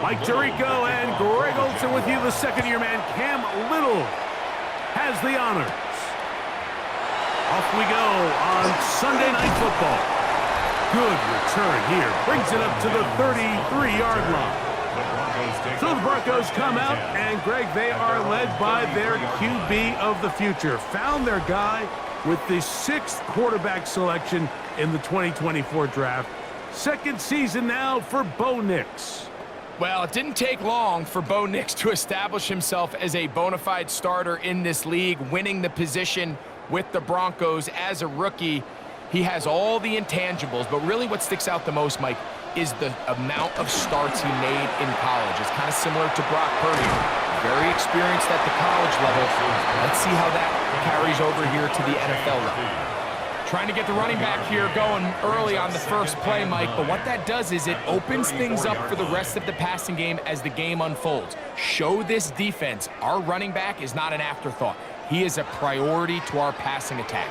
Mike Tirico and Greg Olson with you. The second-year man, Cam Little, has the honors. Off we go on Sunday Night Football. Good return here. Brings it up to the 33-yard line. So the Broncos come out, and Greg, they are led by their QB of the future. Found their guy with the 6th quarterback selection in the 2024 draft. Second season now for Bo Nix. Well, it didn't take long for Bo Nix to establish himself as a bona fide starter in this league, winning the position with the Broncos as a rookie. He has all the intangibles, but really what sticks out the most, Mike, is the amount of starts he made in college. It's kind of similar to Brock Purdy. Very experienced at the college level. Let's see how that carries over here to the NFL level. Trying to get the running back here going early on the first play, Mike, but what that does is it opens things up for the rest of the passing game as the game unfolds. Show this defense our running back is not an afterthought. He is a priority to our passing attack.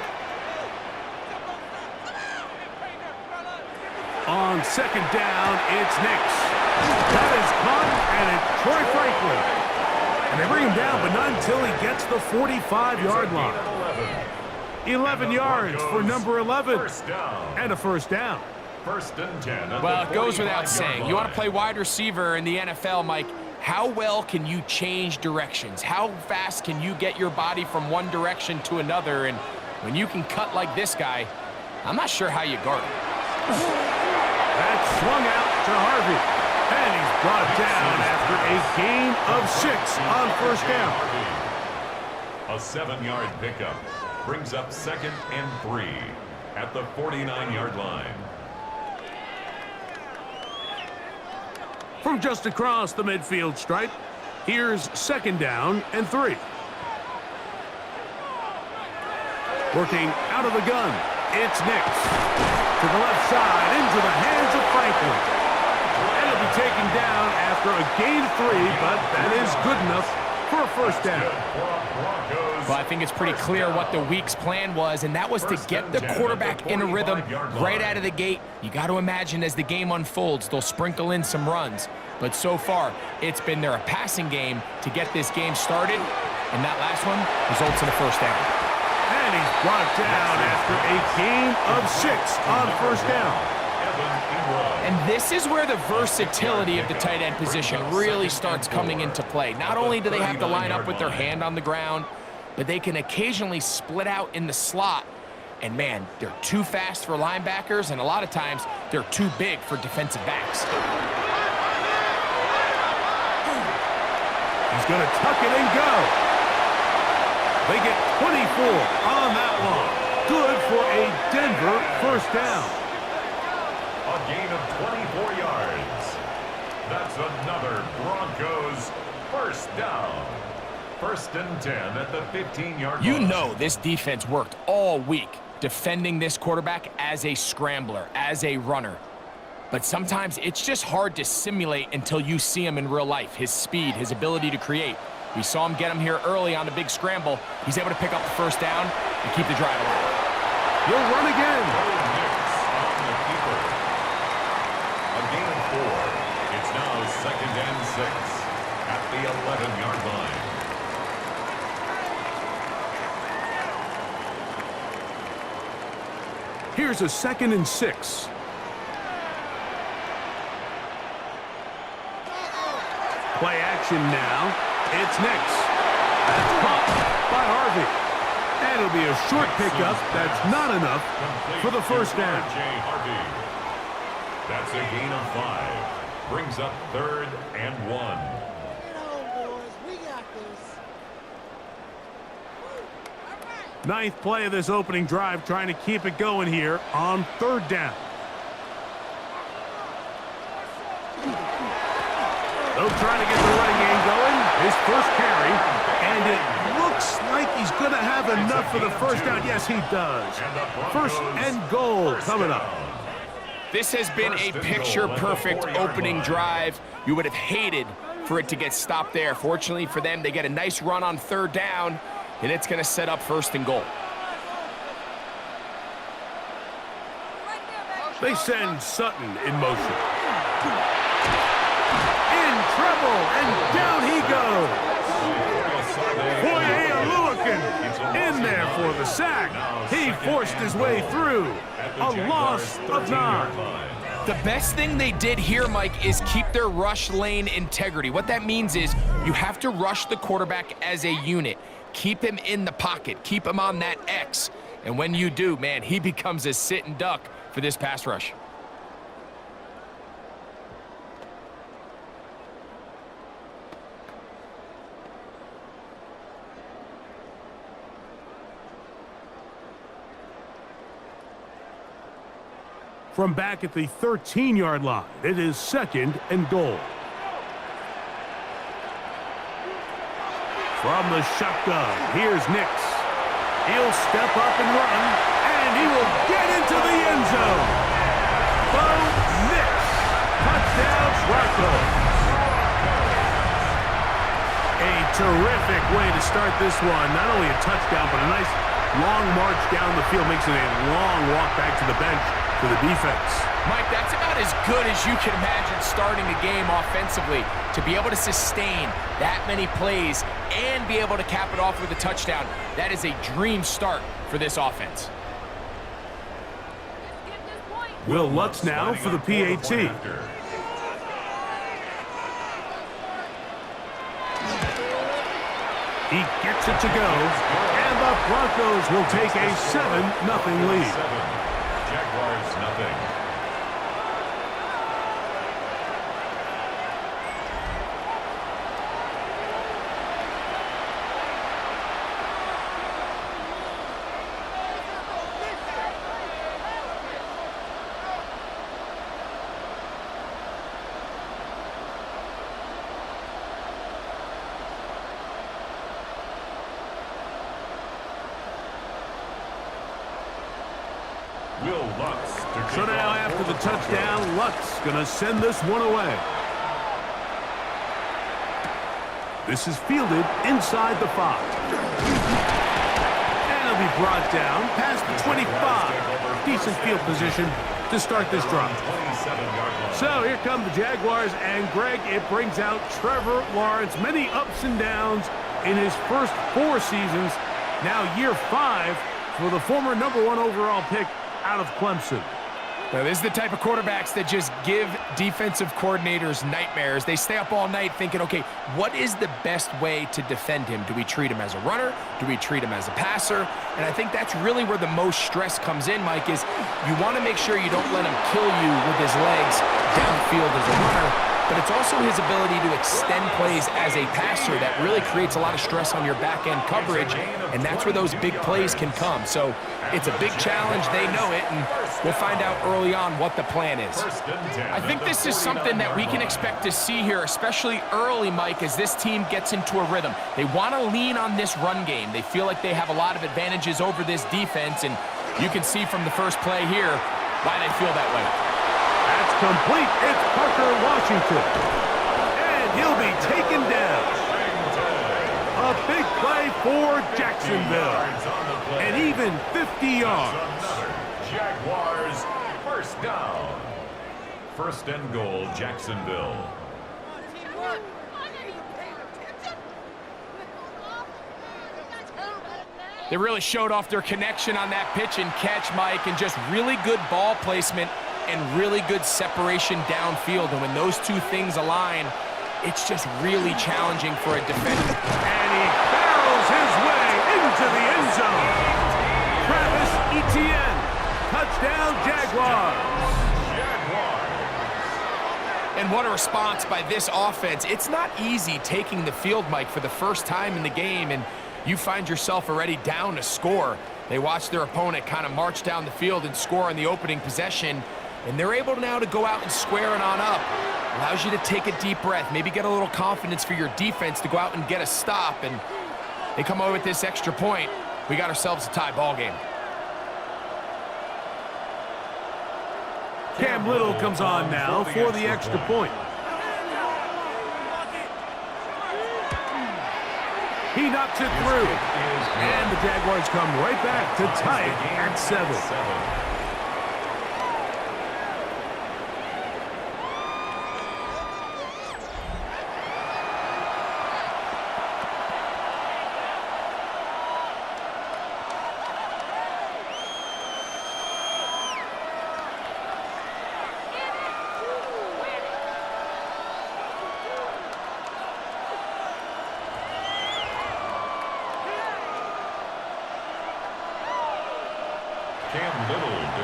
On second down, it's Nix. That is caught, and it's Troy Franklin. And they bring him down, but not until he gets the 45-yard line. 11 yards for number 11. And a first down. First and 10. Well, it goes without saying. You want to play wide receiver in the NFL, Mike. How well can you change directions? How fast can you get your body from one direction to another? And when you can cut like this guy, I'm not sure how you guard him. That's swung out to Harvey. And he's brought down after a gain of 6 on first down. A 7-yard pickup brings up 2nd and 3 at the 49-yard line. From just across the midfield stripe, here's 2nd down and 3. Working out of the gun, it's Nix. To the left side, into the hands of Franklin. And he'll be taken down after a gain of 3, but that is good enough for a first down. Well, I think it's pretty clear what the week's plan was, and that was to get the quarterback in a rhythm right out of the gate. You got to imagine as the game unfolds, they'll sprinkle in some runs. But so far, it's been their passing game to get this game started, and that last one results in a first down. And he's brought down after a gain of 6 on first down. And this is where the versatility of the tight end position really starts coming into play. Not only do they have to line up with their hand on the ground, but they can occasionally split out in the slot. And man, they're too fast for linebackers, and a lot of times they're too big for defensive backs. He's going to tuck it and go. They get 24 on that one. Good for a Denver first down. A gain of 24 yards. That's another Broncos first down. First and 10 at the 15-yard line. You know this defense worked all week defending this quarterback as a scrambler, as a runner. But sometimes it's just hard to simulate until you see him in real life. His speed, his ability to create. We saw him get him here early on the big scramble. He's able to pick up the first down and keep the drive alive. He'll run again. A gain of 4. It's now 2nd and 6 at the 11-yard line. Here's a 2nd and 6. Play action now. It's Nix. That's caught by Harvey. And it'll be a short pickup. That's not enough for the first down. That's a gain of 5. Brings up 3rd and 1. Ninth play of this opening drive, trying to keep it going here on 3rd down. They'll try to get the running game going. His first carry, and it looks like he's going to have enough for the first down. Yes, he does. First and goal coming up. This has been a picture-perfect opening drive. You would have hated for it to get stopped there. Fortunately for them, they get a nice run on 3rd down, and it's going to set up 1st and goal. They send Sutton in motion. treble, and down he goes. In there for the sack. He forced his way through. A loss of 9. The best thing they did here, Mike, is keep their rush lane integrity. What that means is you have to rush the quarterback as a unit. Keep him in the pocket. Keep him on that X. And when you do, man, he becomes a sitting duck for this pass rush. From back at the 13-yard line, it is 2nd and goal. From the shotgun, here's Nix. He'll step up and run, and he will get into the end zone. Bo Nix, touchdown Broncos. A terrific way to start this one. Not only a touchdown, but a nice long march down the field. Makes it a long walk back to the bench for the defense. Mike, that's about as good as you can imagine starting a game offensively. To be able to sustain that many plays and be able to cap it off with a touchdown, that is a dream start for this offense. Will Lutz now for the PAT. He gets it to go, and the Broncos will take a 7-0 lead. Jaguars, nothing. So now after the touchdown, Lutz gonna send this one away. This is fielded inside the 5. And it'll be brought down past the 25. Decent field position to start this drive. So here come the Jaguars, and Greg, it brings out Trevor Lawrence. Many ups and downs in his first 4 seasons. Now year 5 for the former #1 overall pick out of Clemson. Now, this is the type of quarterbacks that just give defensive coordinators nightmares. They stay up all night thinking, okay, what is the best way to defend him? Do we treat him as a runner? Do we treat him as a passer? And I think that's really where the most stress comes in, Mike, is you want to make sure you don't let him kill you with his legs downfield as a runner, but it's also his ability to extend plays as a passer that really creates a lot of stress on your back-end coverage, and that's where those big plays can come. So it's a big challenge. They know it, and we'll find out early on what the plan is. I think this is something that we can expect to see here, especially early, Mike, as this team gets into a rhythm. They want to lean on this run game. They feel like they have a lot of advantages over this defense, and you can see from the first play here why they feel that way. That's complete. It's Parker Washington. And he'll be taken down. A big play for Jacksonville. And even 50 yards. Jaguars, first down. 1st and goal, Jacksonville. They really showed off their connection on that pitch and catch, Mike, and just really good ball placement and really good separation downfield. And when those two things align, it's just really challenging for a defender. And he barrels his way into the end zone. Travis Etienne, touchdown Jaguars. And what a response by this offense. It's not easy taking the field, Mike, for the first time in the game, and you find yourself already down to score. They watch their opponent kind of march down the field and score on the opening possession, and they're able now to go out and square it on up. Allows you to take a deep breath, maybe get a little confidence for your defense to go out and get a stop, and they come away with this extra point. We got ourselves a tie ball game. Cam Little comes on now for the extra point. He knocks it through. And the Jaguars come right back to tie it at 7.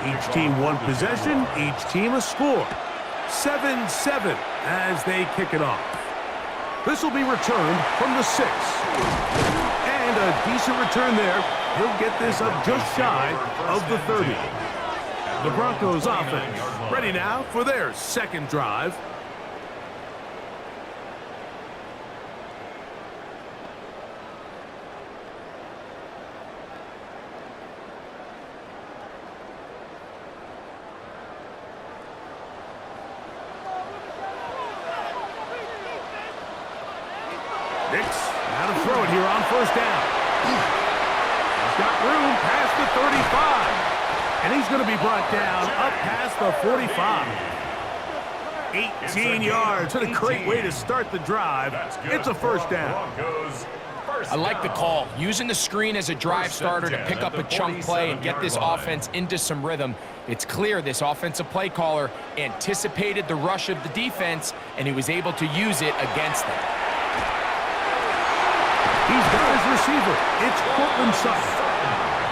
Each team one possession, each team a score. 7-7 as they kick it off. This will be returned from the 6. And a decent return there. He'll get this up just shy of the 30. The Broncos offense ready now for their second drive. Now to throw it here on first down. He's got room past the 35. And he's going to be brought down up past the 45. 18 yards. What a great way to start the drive. It's a first down. I like the call. Using the screen as a drive starter to pick up a chunk play and get this offense into some rhythm. It's clear this offensive play caller anticipated the rush of the defense, and he was able to use it against them. He's got his receiver. It's Cortland Sutton.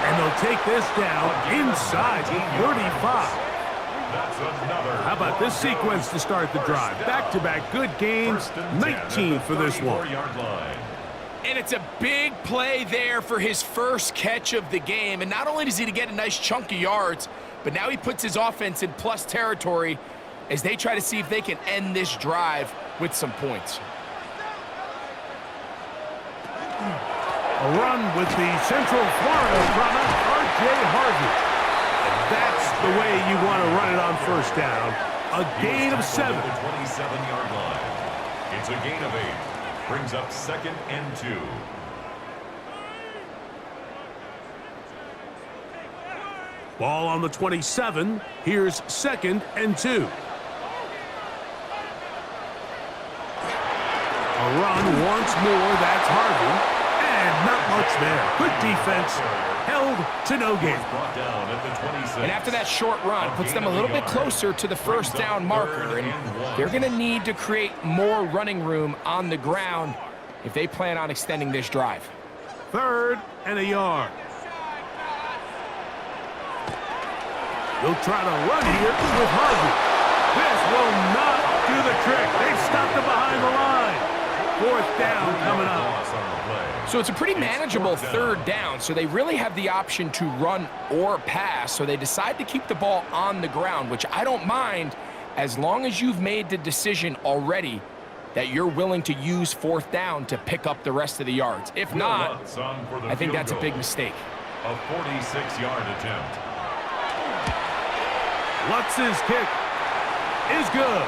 And they'll take this down inside the 35. How about this sequence to start the drive? Back-to-back good gains. 19 for this one. And it's a big play there for his first catch of the game. And not only does he get a nice chunk of yards, but now he puts his offense in plus territory as they try to see if they can end this drive with some points. A run with the Central Florida runner, R.J. Harvey. And that's the way you want to run it on first down. A gain of 7. The 27-yard line. It's a gain of 8. Brings up 2nd and 2. Ball on the 27. Here's 2nd and 2. A run once more. That's Harvey. And not much there. Good defense. Held to no gain. And after that short run, puts them a little bit closer to the first down marker. And they're going to need to create more running room on the ground if they plan on extending this drive. 3rd and a yard. He'll try to run here with Harvey. This will not do the trick. They've stopped him behind the line. 4th down coming up. So it's a pretty manageable 3rd down, so they really have the option to run or pass, so they decide to keep the ball on the ground, which I don't mind as long as you've made the decision already that you're willing to use 4th down to pick up the rest of the yards. If not, I think that's a big mistake. A 46-yard attempt. Lutz's kick is good.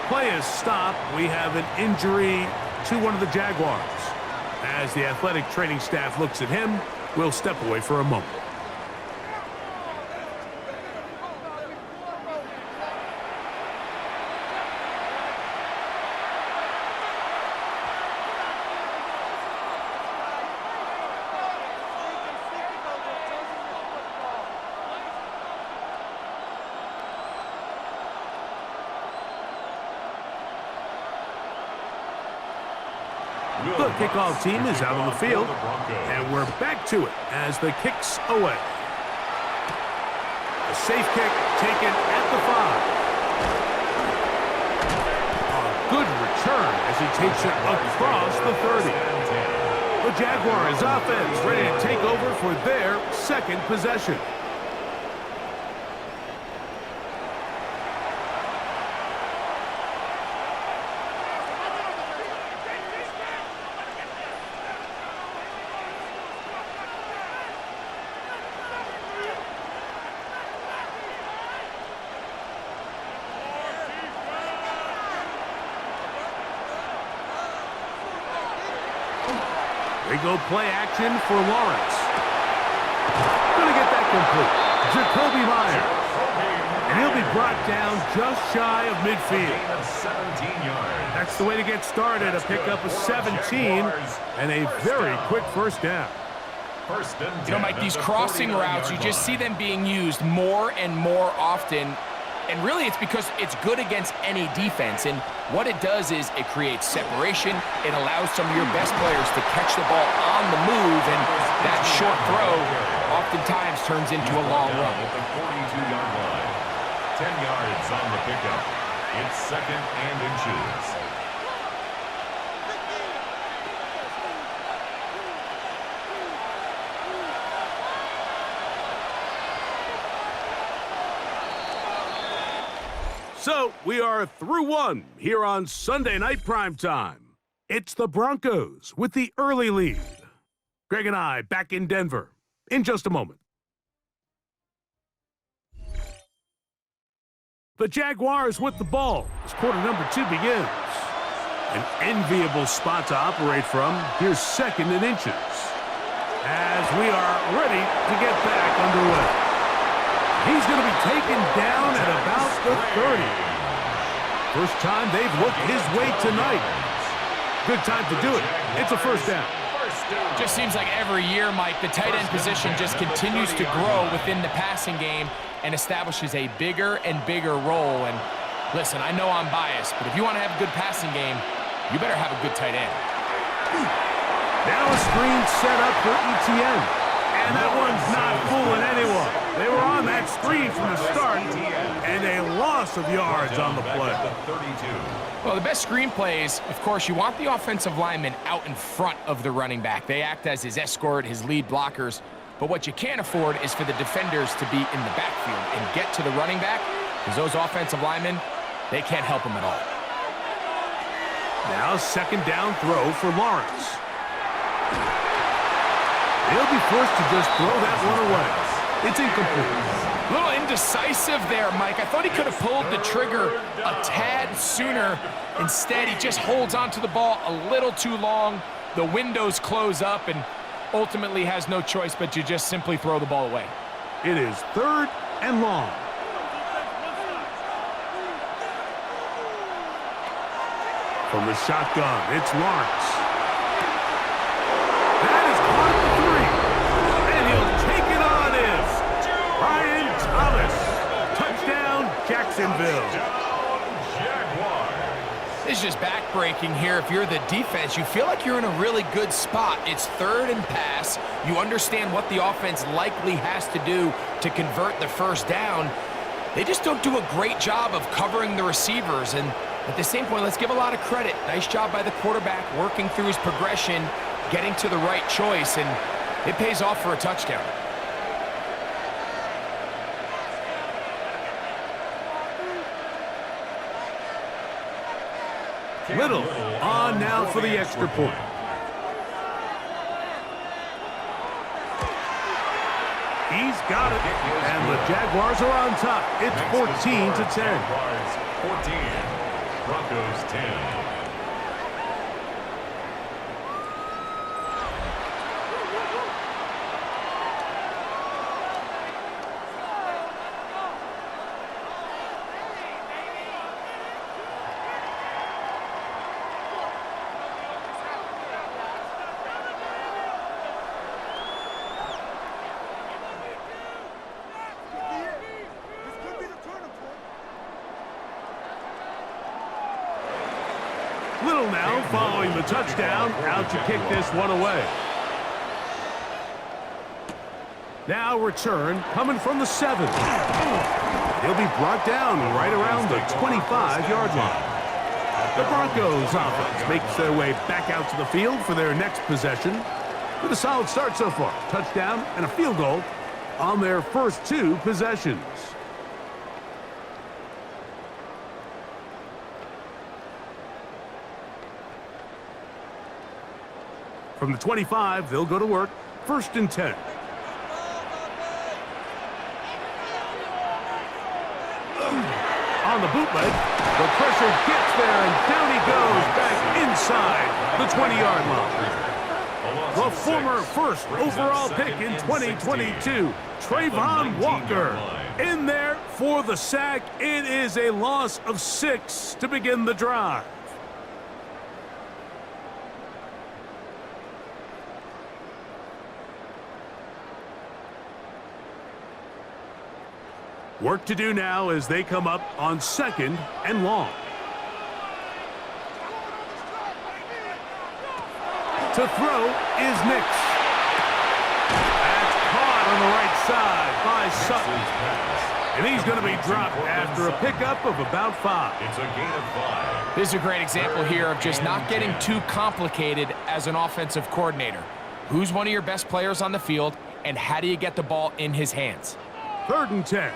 Play is stopped. We have an injury to one of the Jaguars. As the athletic training staff looks at him, we'll step away for a moment. The kickoff team is out on the field, and we're back to it as the kick's away. A safe kick taken at the 5. A good return as he takes it across the 30. The Jaguars offense ready to take over for their 2nd possession. They go play action for Lawrence. Gonna get that complete. Jacoby Myers. And he'll be brought down just shy of midfield. That's the way to get started, to pick up a 17 and a very quick first down. You know, Mike, these crossing routes, you just see them being used more and more often. And really, it's because it's good against any defense. And what it does is it creates separation. It allows some of your best players to catch the ball on the move. And that short throw oftentimes turns into a long run. At the 42-yard line. 10 yards on the pickup. It's 2nd and inches. So we are through one here on Sunday Night Primetime. It's the Broncos with the early lead. Greg and I back in Denver in just a moment. The Jaguars with the ball as quarter number 2 begins. An enviable spot to operate from. Here's 2nd and inches. As we are ready to get back underway. He's going to be taken down at about the 30. First time they've looked his way tonight. Good time to do it. It's a first down. Just seems like every year, Mike, the tight end position just continues to grow within the passing game and establishes a bigger and bigger role. And listen, I know I'm biased, but if you want to have a good passing game, you better have a good tight end. Now a screen set up for ETN. And that one's not fooling anyone. They were on that screen from the start, and a loss of yards on the play. Well, the best screen plays, of course, you want the offensive lineman out in front of the running back. They act as his escort, his lead blockers. But what you can't afford is for the defenders to be in the backfield and get to the running back, because those offensive linemen, they can't help him at all. Now 2nd down throw for Lawrence. He'll be forced to just throw that one away. It's incomplete. A little indecisive there, Mike. I thought he could have pulled the trigger a tad sooner. Instead, he just holds onto the ball a little too long. The windows close up and ultimately has no choice but to just simply throw the ball away. It is 3rd and long. From the shotgun, it's Lawrence. That is caught at the 3. And he'll take it on in. Brian Thomas. Touchdown, Jacksonville. It's just back-breaking here. If you're the defense, you feel like you're in a really good spot. It's 3rd and pass. You understand what the offense likely has to do to convert the first down. They just don't do a great job of covering the receivers. And at the same point, let's give a lot of credit. Nice job by the quarterback working through his progression, getting to the right choice, and it pays off for a touchdown. Little on now for the extra point. He's got it, and the Jaguars are on top. It's 14-10. 14, Broncos 10. Little now following the touchdown, out to kick this one away. Now return coming from the 7. He'll be brought down right around the 25-yard line. The Broncos offense makes their way back out to the field for their next possession with a solid start so far. Touchdown and a field goal on their first 2 possessions. From the 25, they'll go to work. 1st and 10. On the bootleg, the pressure gets there, and down he goes back inside the 20-yard line. The former first overall pick in 2022, Trayvon Walker, in there for the sack. It is a loss of 6 to begin the drive. Work to do now as they come up on 2nd and long. To throw is Nix. That's caught on on the right side by Sutton. And he's going to be dropped after a pickup of about 5. It's a gain of 5. This is a great example here of just not getting too complicated as an offensive coordinator. Who's one of your best players on the field, and how do you get the ball in his hands? 3rd and 10.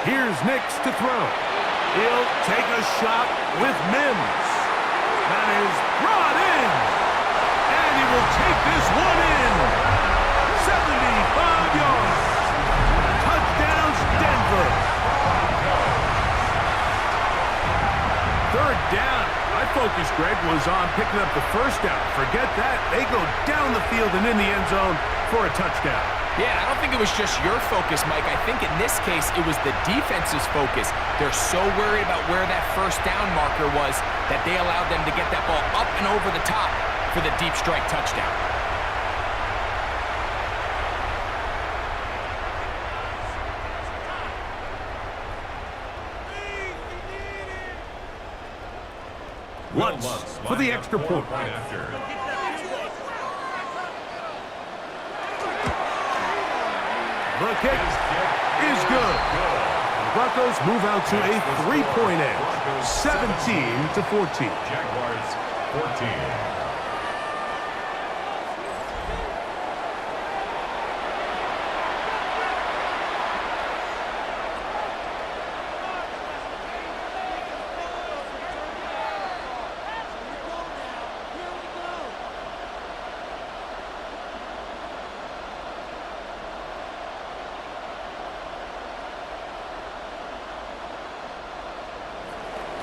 Here's Nix to throw. He'll take a shot with Mims. That is brought in. And he will take this one in. 75 yards. Touchdowns, Denver. 3rd down. My focus, Greg, was on picking up the 1st down. Forget that. They go down the field and in the end zone for a touchdown. Yeah, I don't think it was just your focus, Mike. I think in this case, it was the defense's focus. They're so worried about where that 1st down marker was that they allowed them to get that ball up and over the top for the deep strike touchdown. Lutz for the extra point. The kick is good. The Broncos move out to a 3-point edge, 17-14. Jaguars 14.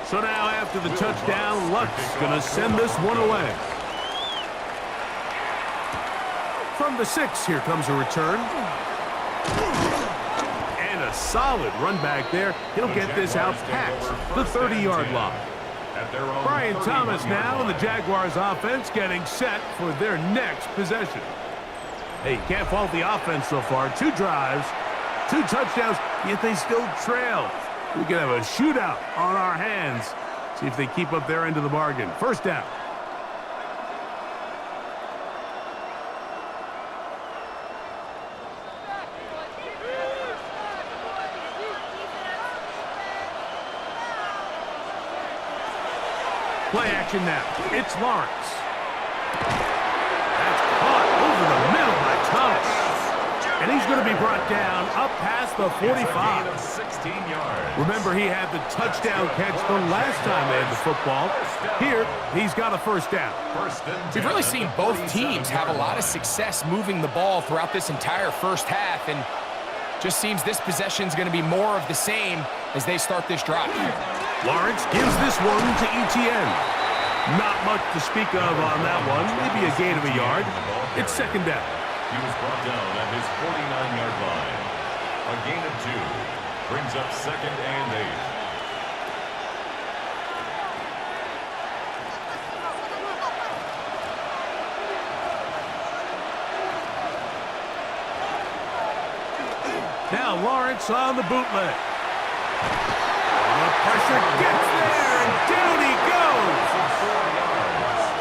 So now after the touchdown, Lutz going to send this one away. From the 6, here comes a return. And a solid run back there. He'll get this out past the 30-yard line. Brian Thomas now and the Jaguars offense getting set for their next possession. Hey, you can't fault the offense so far. 2 drives, 2 touchdowns, yet they still trail. We could have a shootout on our hands. See if they keep up their end of the bargain. 1st down. Play action now. It's Lawrence. That's caught over the middle by Thomas. And he's going to be brought down up past the 45. 16 yards. Remember, he had the touchdown catch the last time they had the football. Here, he's got a 1st down. We've really seen both teams have a lot of success moving the ball throughout this entire 1st half, and just seems this possession is going to be more of the same as they start this drive. Lawrence gives this one to Etienne. Not much to speak of on that one. Maybe a gain of a yard. It's 2nd down. He was brought down at his 49-yard line. A gain of 2 brings up 2nd and 8. Now Lawrence on the bootleg. And the pressure gets there, and down he goes.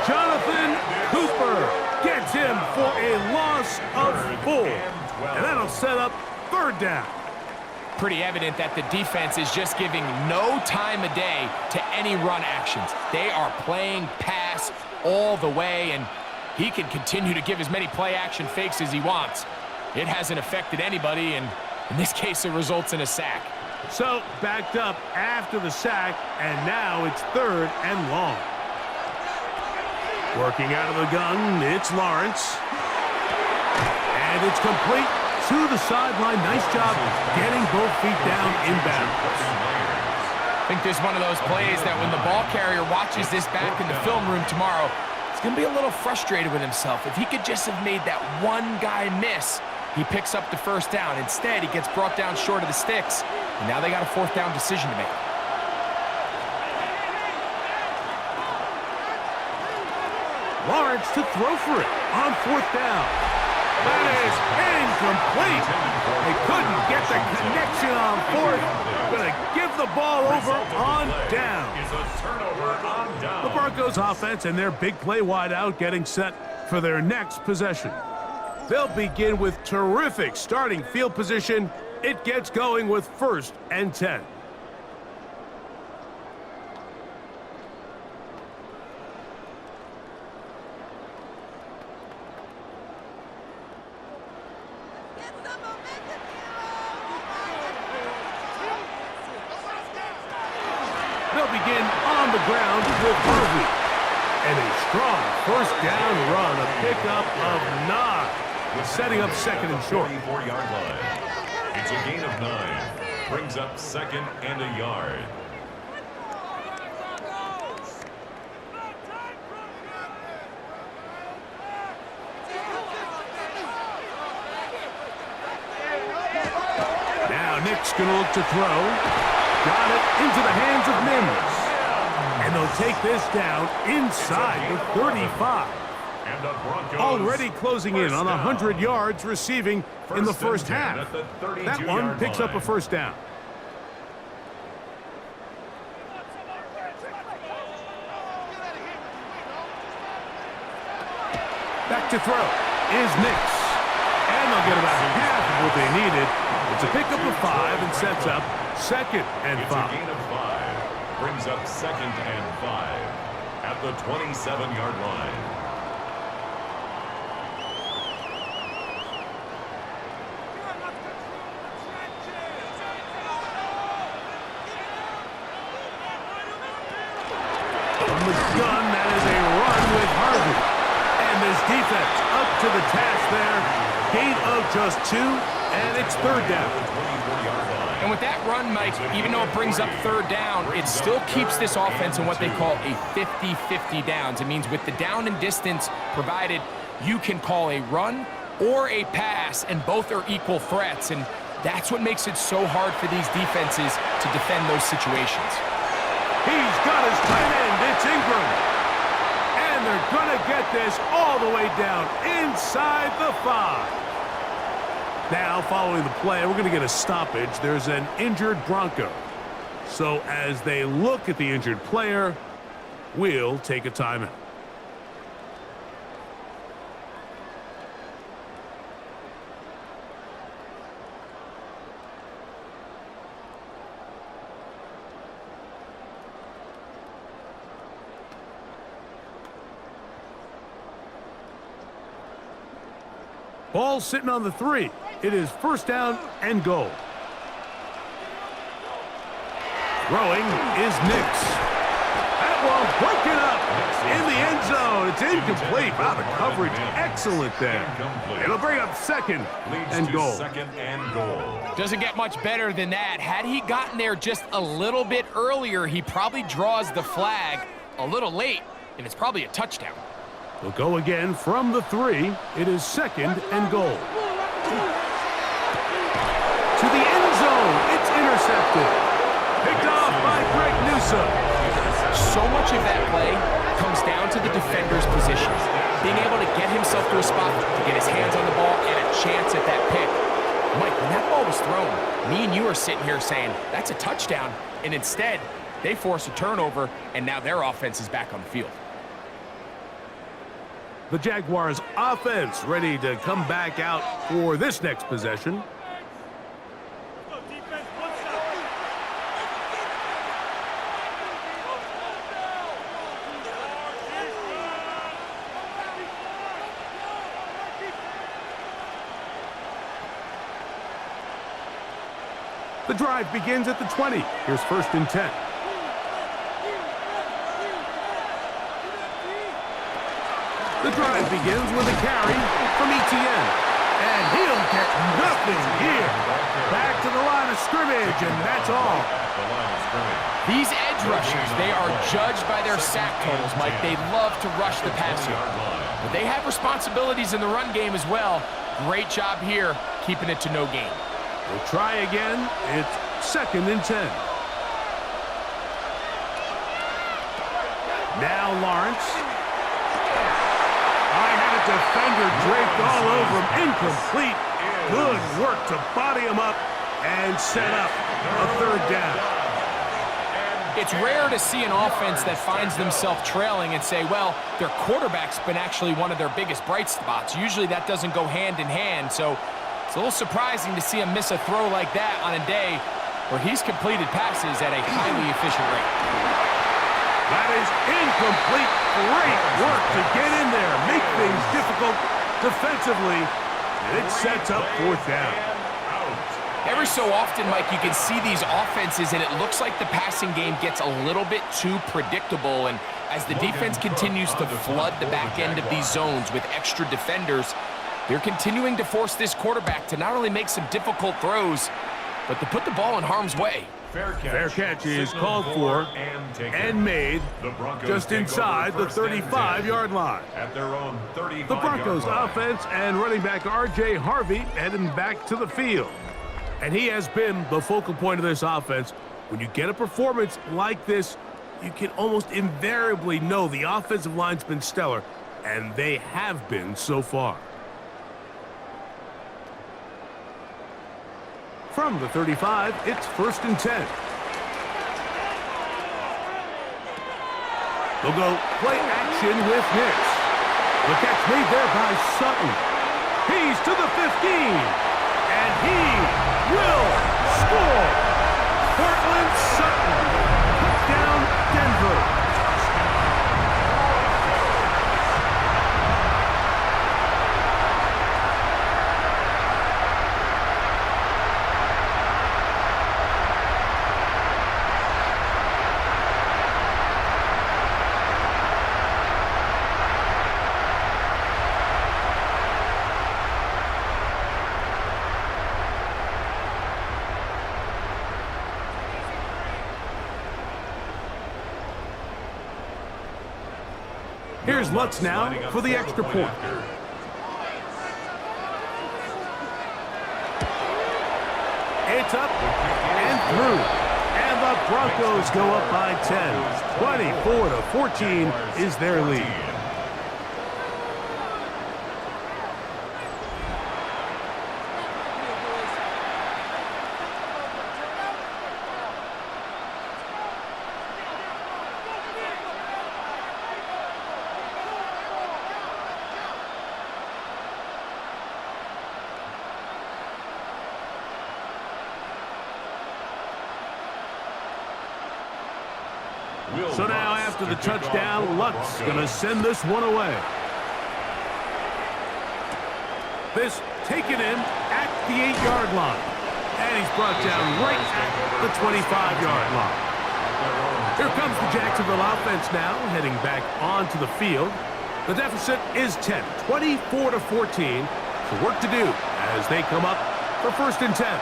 Jonathan Cooper gets him for a loss of 4. And that'll set up 3rd down. Pretty evident that the defense is just giving no time of day to any run actions. They are playing pass all the way, and he can continue to give as many play-action fakes as he wants. It hasn't affected anybody, and in this case, it results in a sack. So, backed up after the sack, and now it's 3rd and long. Working out of the gun, it's Lawrence. And it's complete to the sideline. Nice job getting both feet down inbound. I think there's one of those plays that when the ball carrier watches this back in the film room tomorrow, he's going to be a little frustrated with himself. If he could just have made that one guy miss, he picks up the 1st down. Instead, he gets brought down short of the sticks, and now they got a 4th down decision to make. Lawrence to throw for it on 4th down. That is incomplete. They couldn't get the connection on 4th. Going to give the ball over on down. Is a turnover on down. The Broncos offense and their big play wideout getting set for their next possession. They'll begin with terrific starting field position. It gets going with 1st and 10. They'll begin on the ground with Harvey. And a strong 1st down run, a pickup of 9, setting up 2nd and short. 44-yard line. It's a gain of 9. Brings up 2nd and a yard. Now Nick's going to look to throw. Got it into the hands of Mims. And they'll take this down inside the 35. And the Broncos Already closing in on 100 yards receiving in the first half. That one picks up a 1st down. Back to throw is Nix. And they'll get about half of what they needed. It's a pickup of 5 and sets up 2nd and 5. It's a gain of 5. Brings up 2nd and 5 at the 27-yard line. From the gun, that is a run with Harvey. And this defense up to the task there. Gain of just 2, and it's 3rd down. And with that run, Mike, even though it brings up 3rd down, it still keeps this offense in what they call a 50-50 downs. It means with the down and distance provided, you can call a run or a pass, and both are equal threats. And that's what makes it so hard for these defenses to defend those situations. He's got his tight end. It's Ingram. And they're going to get this all the way down inside the 5. Now, following the play, we're going to get a stoppage. There's an injured Bronco. So as they look at the injured player, we'll take a timeout. Ball sitting on the 3. It is 1st down and goal. Throwing is Nix. That one broken up in the end zone. It's incomplete. Wow, the coverage excellent there. It'll bring up 2nd and goal. 2nd and goal. Doesn't get much better than that. Had he gotten there just a little bit earlier, he probably draws the flag a little late, and it's probably a touchdown. They'll go again from the 3. It is 2nd and goal. To the end zone. It's intercepted. Picked off by Greg Newsome. So much of that play comes down to the defender's position. Being able to get himself to a spot to get his hands on the ball and a chance at that pick. Mike, when that ball was thrown, me and you are sitting here saying, that's a touchdown. And instead, they force a turnover, and now their offense is back on the field. The Jaguars offense ready to come back out for this next possession. The drive begins at the 20. Here's 1st and 10. The drive begins with a carry from Etienne. And he'll get nothing here. Back to the line of scrimmage, and that's all. These edge rushers, they are judged by their sack totals, Mike. They love to rush the passer. But they have responsibilities in the run game as well. Great job here, keeping it to no gain. We'll try again. It's 2nd and 10. Now Lawrence. I had a defender draped all over him. Incomplete. Good work to body him up and set up a 3rd down. It's rare to see an offense that finds themselves trailing and say, well, their quarterback's been actually one of their biggest bright spots. Usually that doesn't go hand in hand, so it's a little surprising to see him miss a throw like that on a day where he's completed passes at a highly efficient rate. That is incomplete. Great work to get in there, make things difficult defensively, and it sets up fourth down. Every so often, Mike, you can see these offenses, and it looks like the passing game gets a little bit too predictable, and as the defense continues to flood the back end of these zones with extra defenders, they're continuing to force this quarterback to not only make some difficult throws, but to put the ball in harm's way. Fair catch is called for and made just inside the 35-yard line. At their own 35-yard The Broncos line. offense and running back R.J. Harvey heading back to the field. And he has been the focal point of this offense. When you get a performance like this, you can almost invariably know the offensive line's been stellar, and they have been so far. From the 35, it's 1st and 10. They'll go play action with Hicks. The catch made there by Sutton. He's to the 15, and he will score. Cortland Sutton, touchdown Denver. Here's Lutz now for the extra point. It's up and through. And the Broncos go up by 10. 24-14 is their lead. So now after the touchdown, Lutz going to send this one away. This taken in at the 8-yard line. And he's brought down right at the 25-yard line. Here comes the Jacksonville offense now, heading back onto the field. The deficit is 10, 24-14. So work to do as they come up for 1st and 10.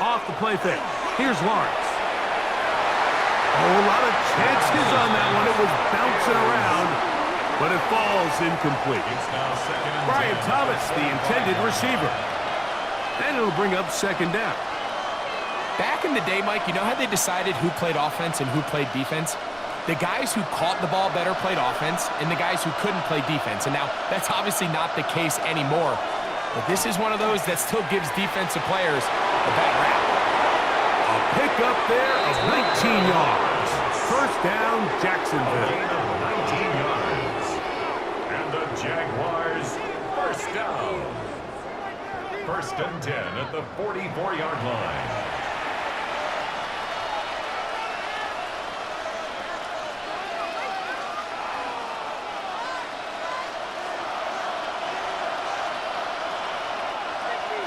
Off the play fake. Here's Lawrence. Oh, a lot of chances on that one. It was bouncing around, but it falls incomplete. Brian Thomas, the intended receiver. And it'll bring up 2nd down. Back in the day, Mike, you know how they decided who played offense and who played defense? The guys who caught the ball better played offense, and the guys who couldn't play defense. And now, that's obviously not the case anymore. But this is one of those that still gives defensive players a bad rap. A pickup there of 19 yards. 1st down, Jacksonville. 19 yards. And the Jaguars, 1st down. 1st and 10 at the 44-yard line.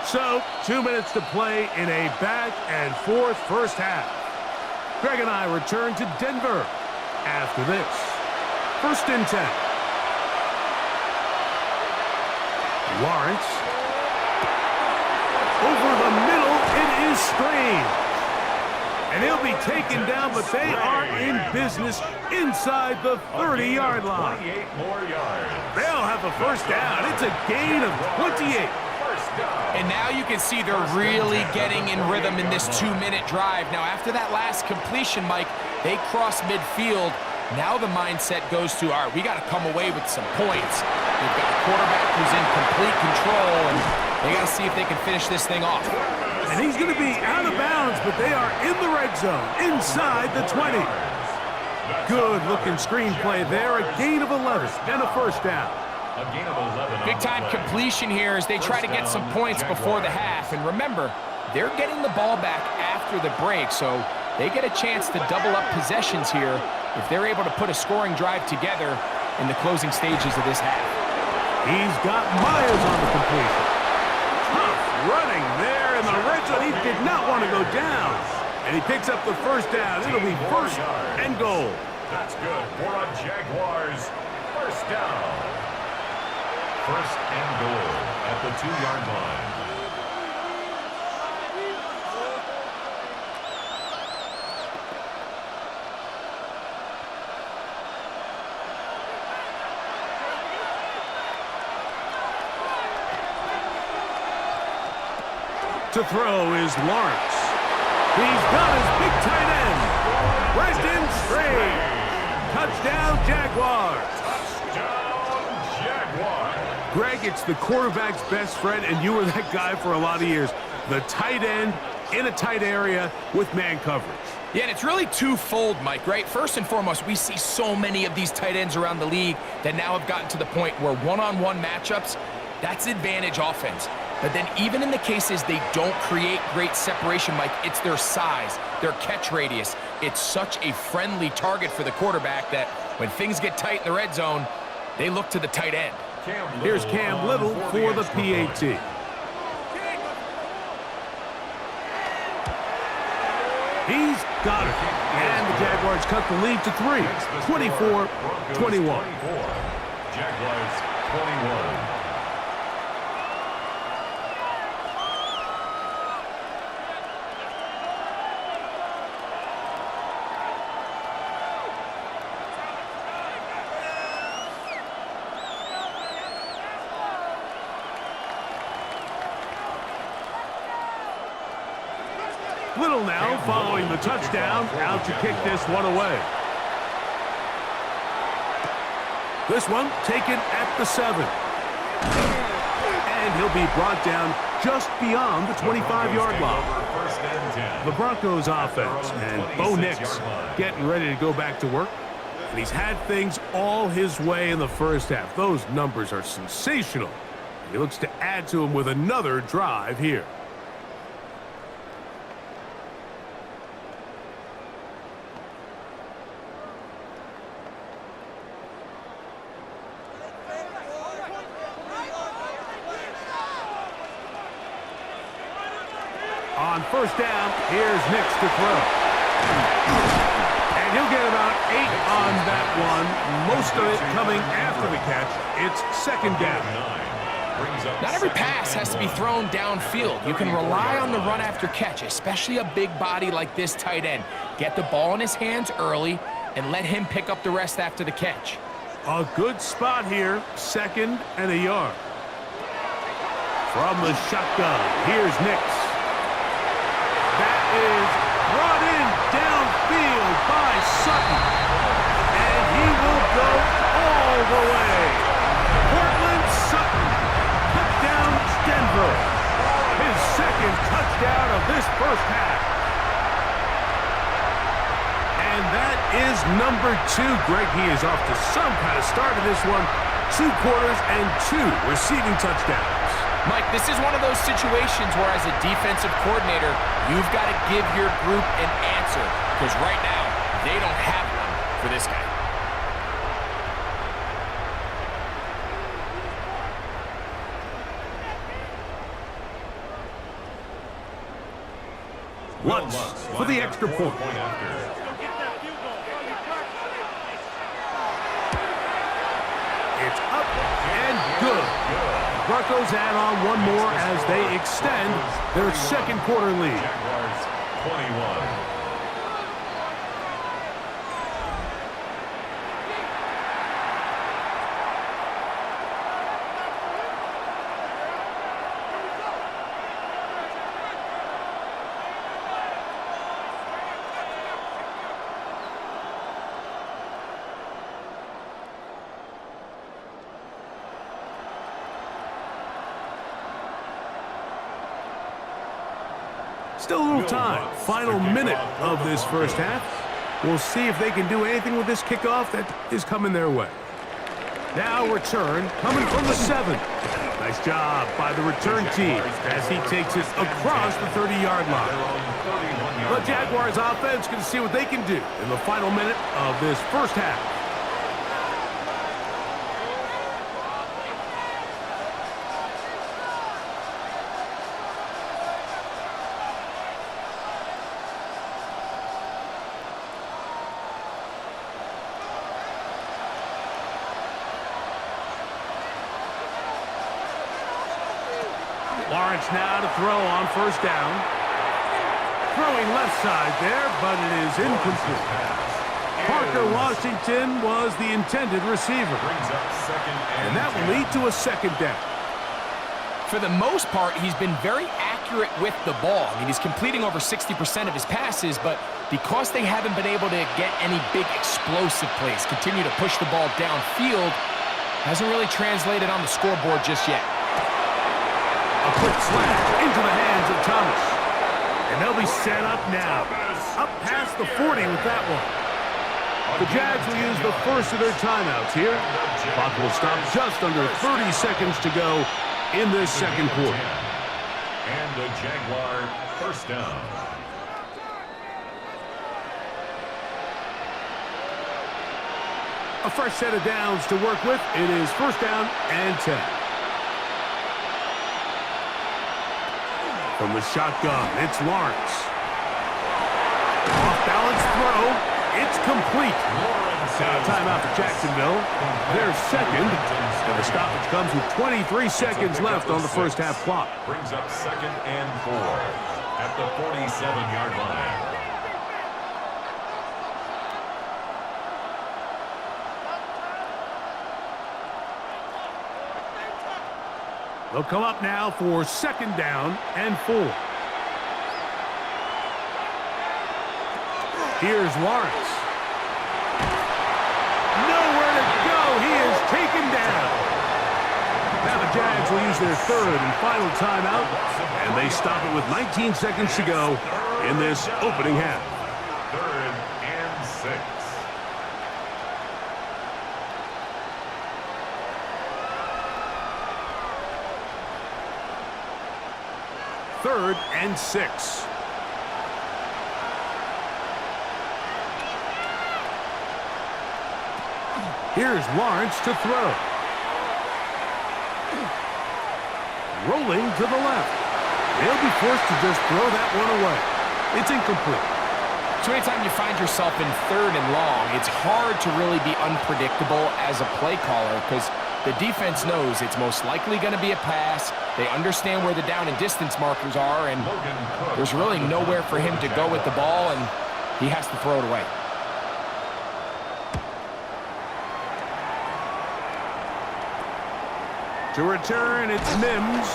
So, 2 minutes to play in a back-and-forth first half. Greg and I return to Denver after this. 1st and 10. Lawrence. Over the middle, it is Strange. And he'll be taken down, but they are in business inside the 30-yard line. 28 more yards. They'll have a 1st down. It's a gain of 28. 1st down. And now you can see they're really getting in rhythm in this 2-minute drive. Now, after that last completion, Mike, they cross midfield. Now the mindset goes to, all right, we got to come away with some points. They've got a quarterback who's in complete control, and they got to see if they can finish this thing off. And he's going to be out of bounds, but they are in the red zone, inside the 20. Good-looking screenplay there, a gain of 11 and a first down. A gain of 11. Big-time completion here as they try to get some points before the half. And remember, they're getting the ball back after the break, so they get a chance to double up possessions here if they're able to put a scoring drive together in the closing stages of this half. He's got Myers on the completion. Tough running there in the red zone. He did not want to go down. And he picks up the first down. It'll be first and goal. That's good for a Jaguars first down. First and goal at the 2-yard line. To throw is Lawrence. He's got his big tight end. Preston Strayed. Touchdown, Jaguars. Touchdown, Jaguars. Greg, it's the quarterback's best friend, and you were that guy for a lot of years. The tight end in a tight area with man coverage. Yeah, and it's really twofold, Mike, right? First and foremost, we see so many of these tight ends around the league that now have gotten to the point where one-on-one matchups, that's advantage offense. But then even in the cases they don't create great separation, Mike, it's their size, their catch radius. It's such a friendly target for the quarterback that when things get tight in the red zone, they look to the tight end. Here's Cam Little for the PAT. He's got it. And the Jaguars cut the lead to 3, 24-21. Jaguars 21. Little now following the touchdown, out to kick this one away. This one taken at the 7. And he'll be brought down just beyond the 25-yard line. The Broncos offense and Bo Nix getting ready to go back to work. And he's had things all his way in the first half. Those numbers are sensational. He looks to add to them with another drive here. On first down, here's Nix to throw. And he'll get about 8 on that one. Most of it coming after the catch. It's second down. Not every pass has to be thrown downfield. You can rely on the run after catch, especially a big body like this tight end. Get the ball in his hands early and let him pick up the rest after the catch. A good spot here, 2nd and a yard. From the shotgun, here's Nix. That is brought in downfield by Sutton. And he will go all the way. Portland Sutton. Touchdown, Denver. His 2nd touchdown of this first half. And that is number 2. Greg, he is off to some kind of start in this one. 2 quarters and 2 receiving touchdowns. Mike, this is one of those situations where as a defensive coordinator, you've got to give your group an answer. Because right now, they don't have one for this guy. Lutz for the extra point. It's up and good. Broncos add on one more as they extend their 2nd quarter lead. Jaguars 21. Still a little time. Final minute of this first half. We'll see if they can do anything with this kickoff that is coming their way. Now return coming from the 7. Nice job by the return team as he takes it across the 30-yard line. The Jaguars offense can see what they can do in the final minute of this first half. Lawrence now to throw on first down. Throwing left side there, but it is incomplete. Parker Washington was the intended receiver. And that will lead to a second down. For the most part, he's been very accurate with the ball. I mean, he's completing over 60% of his passes, but because they haven't been able to get any big explosive plays, continue to push the ball downfield, hasn't really translated on the scoreboard just yet. A quick slash into the hands of Thomas. And they'll be set up now. Up past the 40 with that one. The Jags will use the first of their timeouts here. Clock will stop just under 30 seconds to go in this second quarter. And the Jaguar first down. A fresh set of downs to work with. It is first down and 10. From the shotgun, it's Lawrence. Off-balance throw. It's complete. Timeout for Jacksonville. Their second. And the stoppage comes with 23 seconds left on the first half clock. Brings up second and 4 at the 47-yard line. They'll come up now for second down and 4. Here's Lawrence. Nowhere to go. He is taken down. Now the Jags will use their third and final timeout, and they stop it with 19 seconds to go in this opening half. Third and 6. Third and 6. Here's Lawrence to throw. Rolling to the left. They'll be forced to just throw that one away. It's incomplete. So anytime you find yourself in third and long, it's hard to really be unpredictable as a play caller because the defense knows it's most likely going to be a pass. They understand where the down and distance markers are, and there's really nowhere for him to go with the ball, and he has to throw it away. To return, it's Mims.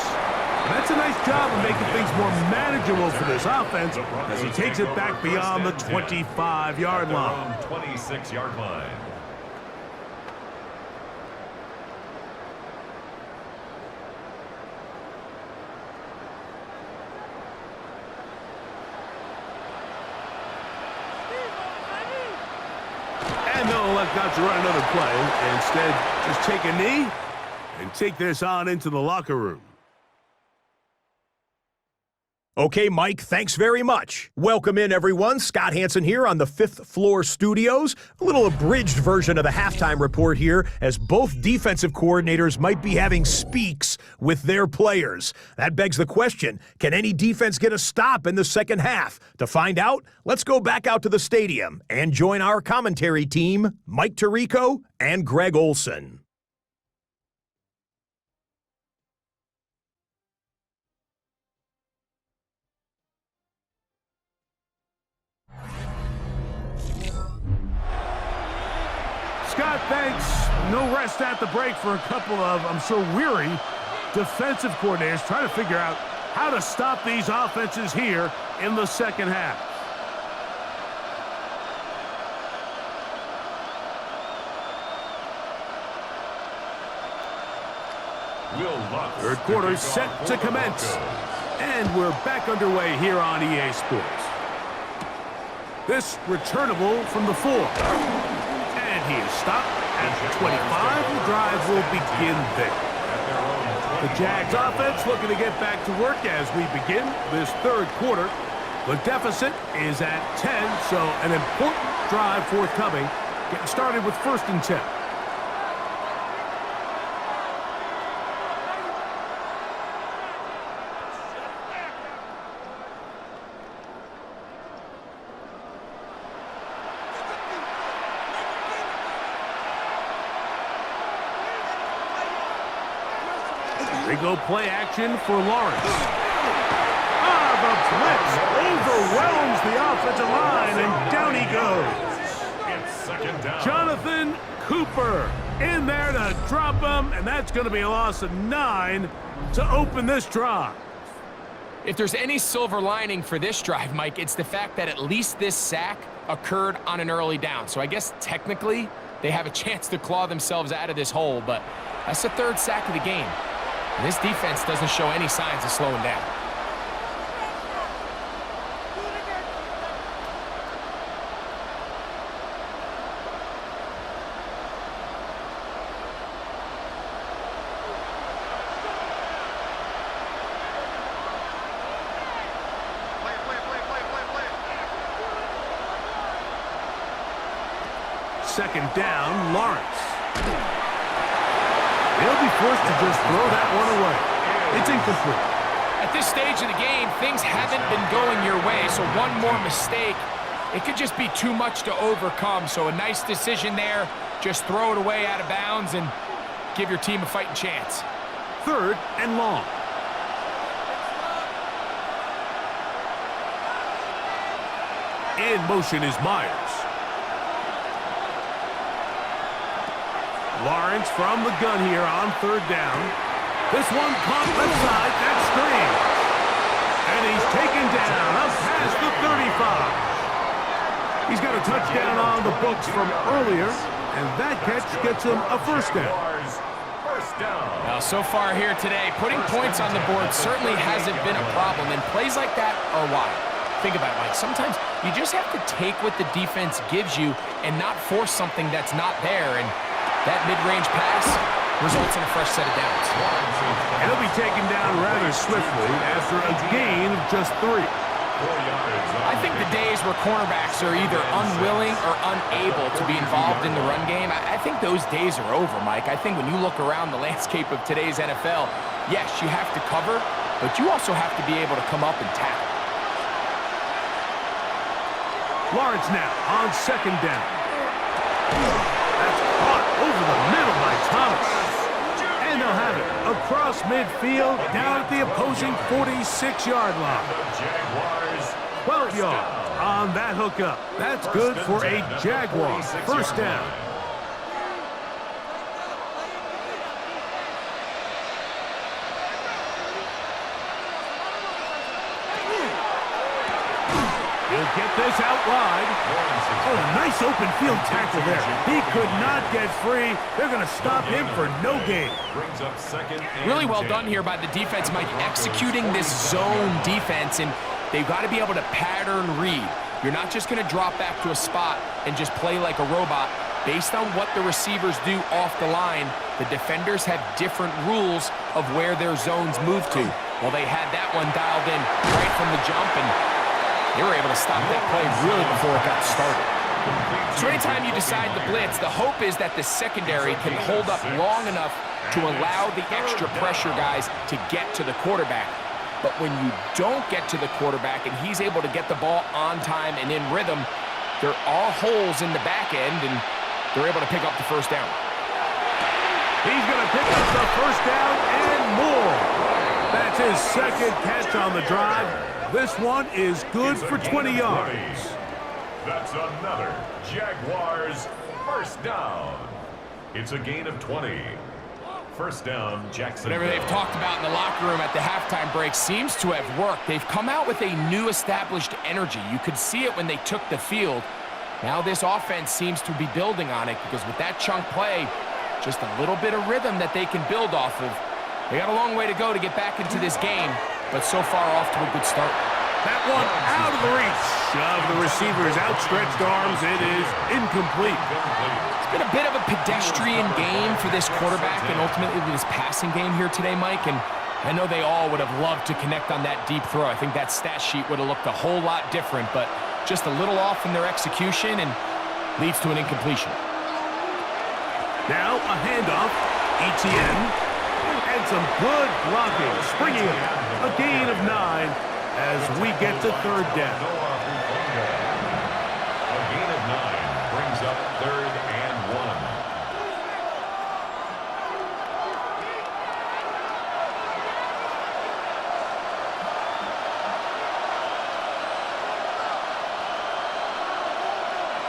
That's a nice job of making things more manageable for this offense as he takes it back beyond the 25-yard line. 26-yard line. And they'll elect not to run another play. Instead, just take a knee and take this on into the locker room. Okay, Mike, thanks very much. Welcome in, everyone. Scott Hansen here on the 5th Floor Studios. A little abridged version of the halftime report here, as both defensive coordinators might be having speaks with their players. That begs the question, can any defense get a stop in the second half? To find out, let's go back out to the stadium and join our commentary team, Mike Tirico and Greg Olson. Scott, thanks. No rest at the break for a couple of, I'm sure, weary defensive coordinators trying to figure out how to stop these offenses here in the second half. Third quarter set to commence. And we're back underway here on EA Sports. This returnable from the 4. And he is stopped at the 25. The drive will begin there. The Jags offense looking to get back to work as we begin this third quarter. The deficit is at 10, so an important drive forthcoming. Getting started with 1st and 10. They go play action for Lawrence. The blitz overwhelms the offensive line, and down he goes. It's 2nd down. Jonathan Cooper in there to drop him, and that's going to be a loss of 9 to open this drive. If there's any silver lining for this drive, Mike, it's the fact that at least this sack occurred on an early down. So I guess technically they have a chance to claw themselves out of this hole, but that's the 3rd sack of the game. And this defense doesn't show any signs of slowing down. Second down, Lawrence. They'll be forced to just throw that one away. It's incomplete. At this stage of the game, things haven't been going your way, so one more mistake, it could just be too much to overcome. So a nice decision there. Just throw it away out of bounds and give your team a fighting chance. 3rd and long. In motion is Myers. Lawrence from the gun here on 3rd down. This one caught left side. That's strange. And he's taken down up past the 35. He's got a touchdown on the books from earlier, and that catch gets him a 1st down. Now, so far here today, putting points on the board certainly hasn't been a problem, and plays like that are why. Think about it, Mike. Sometimes you just have to take what the defense gives you and not force something that's not there, and that mid-range pass results in a fresh set of downs. And he'll be taken down rather swiftly after a gain of just 3. I think the days where cornerbacks are either unwilling or unable to be involved in the run game, I think those days are over, Mike. I think when you look around the landscape of today's NFL, yes, you have to cover, but you also have to be able to come up and tackle. Lawrence now on 2nd down. That's caught over the middle by Thomas. And they'll have it across midfield down at the opposing 46-yard line. 12 yards on that hookup. That's good for a Jaguar 1st down. He'll get this out wide. Oh, nice open field tackle there. He could not get free. They're going to stop him for no gain. Really well done here by the defense, Mike, executing this zone defense, and they've got to be able to pattern read. You're not just going to drop back to a spot and just play like a robot. Based on what the receivers do off the line, the defenders have different rules of where their zones move to. Well, they had that one dialed in right from the jump, and they were able to stop that play really before it got started. So anytime you decide to blitz, the hope is that the secondary can hold up long enough to allow the extra pressure guys to get to the quarterback. But when you don't get to the quarterback and he's able to get the ball on time and in rhythm, there are holes in the back end, and they're able to pick up the 1st down. He's going to pick up the 1st down and more. That's his 2nd catch on the drive. This one is good for 20 yards. That's another Jaguars 1st down. It's a gain of 20. 1st down, Jackson. Whatever they've talked about in the locker room at the halftime break seems to have worked. They've come out with a new established energy. You could see it when they took the field. Now this offense seems to be building on it, because with that chunk play, just a little bit of rhythm that they can build off of. They got a long way to go to get back into this game, but so far off to a good start. That one out of the reach of the receiver's outstretched arms. It is incomplete. It's been a bit of a pedestrian game for this quarterback and ultimately this passing game here today, Mike. And I know they all would have loved to connect on that deep throw. I think that stat sheet would have looked a whole lot different, but just a little off in their execution and leads to an incompletion. Now a handoff. ETN. And some good blocking. Springing up. A gain of 9 as we get to third down. A gain of 9 brings up 3rd and 1.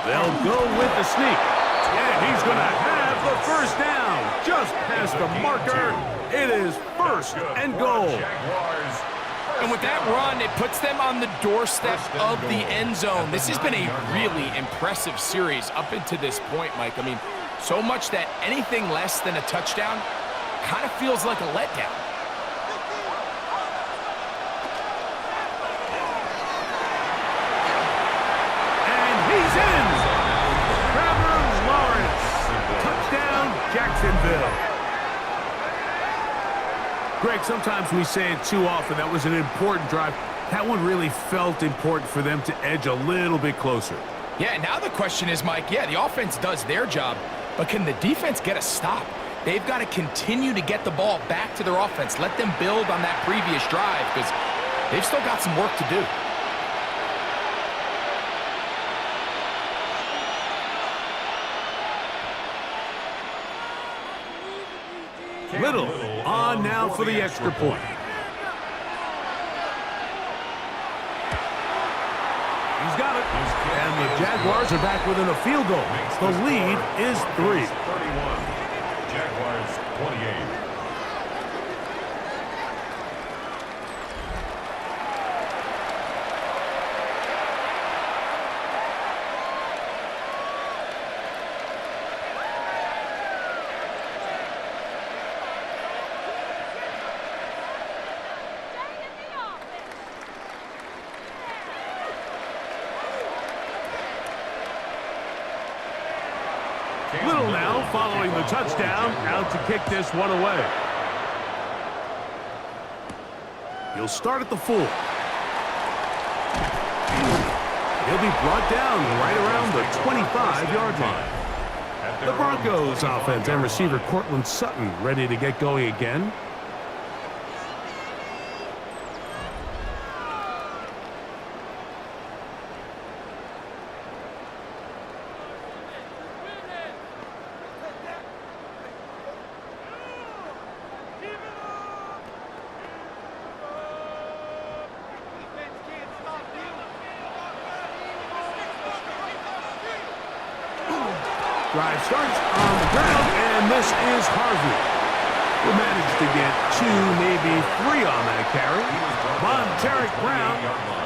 They'll go with the sneak. And he's going to have the first down. Just past the marker. It is 1st and goal. And with that run, it puts them on the doorstep of the end zone. This has been a really impressive series up until this point, Mike. I mean, so much that anything less than a touchdown kind of feels like a letdown. And he's in. Trevor Lawrence. Touchdown, Jacksonville. Greg, sometimes we say it too often. That was an important drive. That one really felt important for them to edge a little bit closer. Yeah, now the question is, Mike, yeah, the offense does their job, but can the defense get a stop? They've got to continue to get the ball back to their offense. Let them build on that previous drive because they've still got some work to do. Little on now for the extra point. He's got it. And the Jaguars are back within a field goal. The lead is 3. 31. Jaguars 28. Little now following the touchdown, out to kick this one away. He'll start at the 4. He'll be brought down right around the 25-yard line. The Broncos offense and receiver Cortland Sutton ready to get going again. Drive starts on the ground, and this is Harvey, who managed to get 2, maybe 3 on that carry. Monteric Brown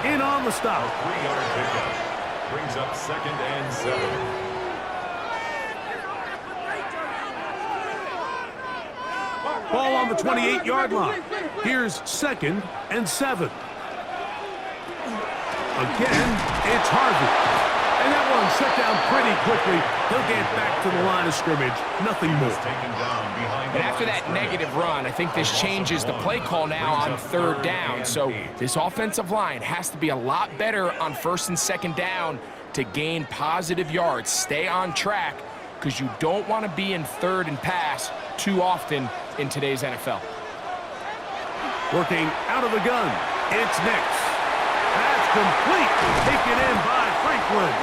in on the stop. 3-yard pickup brings up 2nd and 7. Ball on the 28-yard line. Here's 2nd and 7. Again, it's Harvey. And that one shut down pretty quickly. He'll get back to the line of scrimmage. Nothing more. And after that negative run, I think this changes the play call now on 3rd down. So this offensive line has to be a lot better on 1st and 2nd down to gain positive yards. Stay on track because you don't want to be in 3rd and pass too often in today's NFL. Working out of the gun. It's next. That's complete. Taken in by Franklin.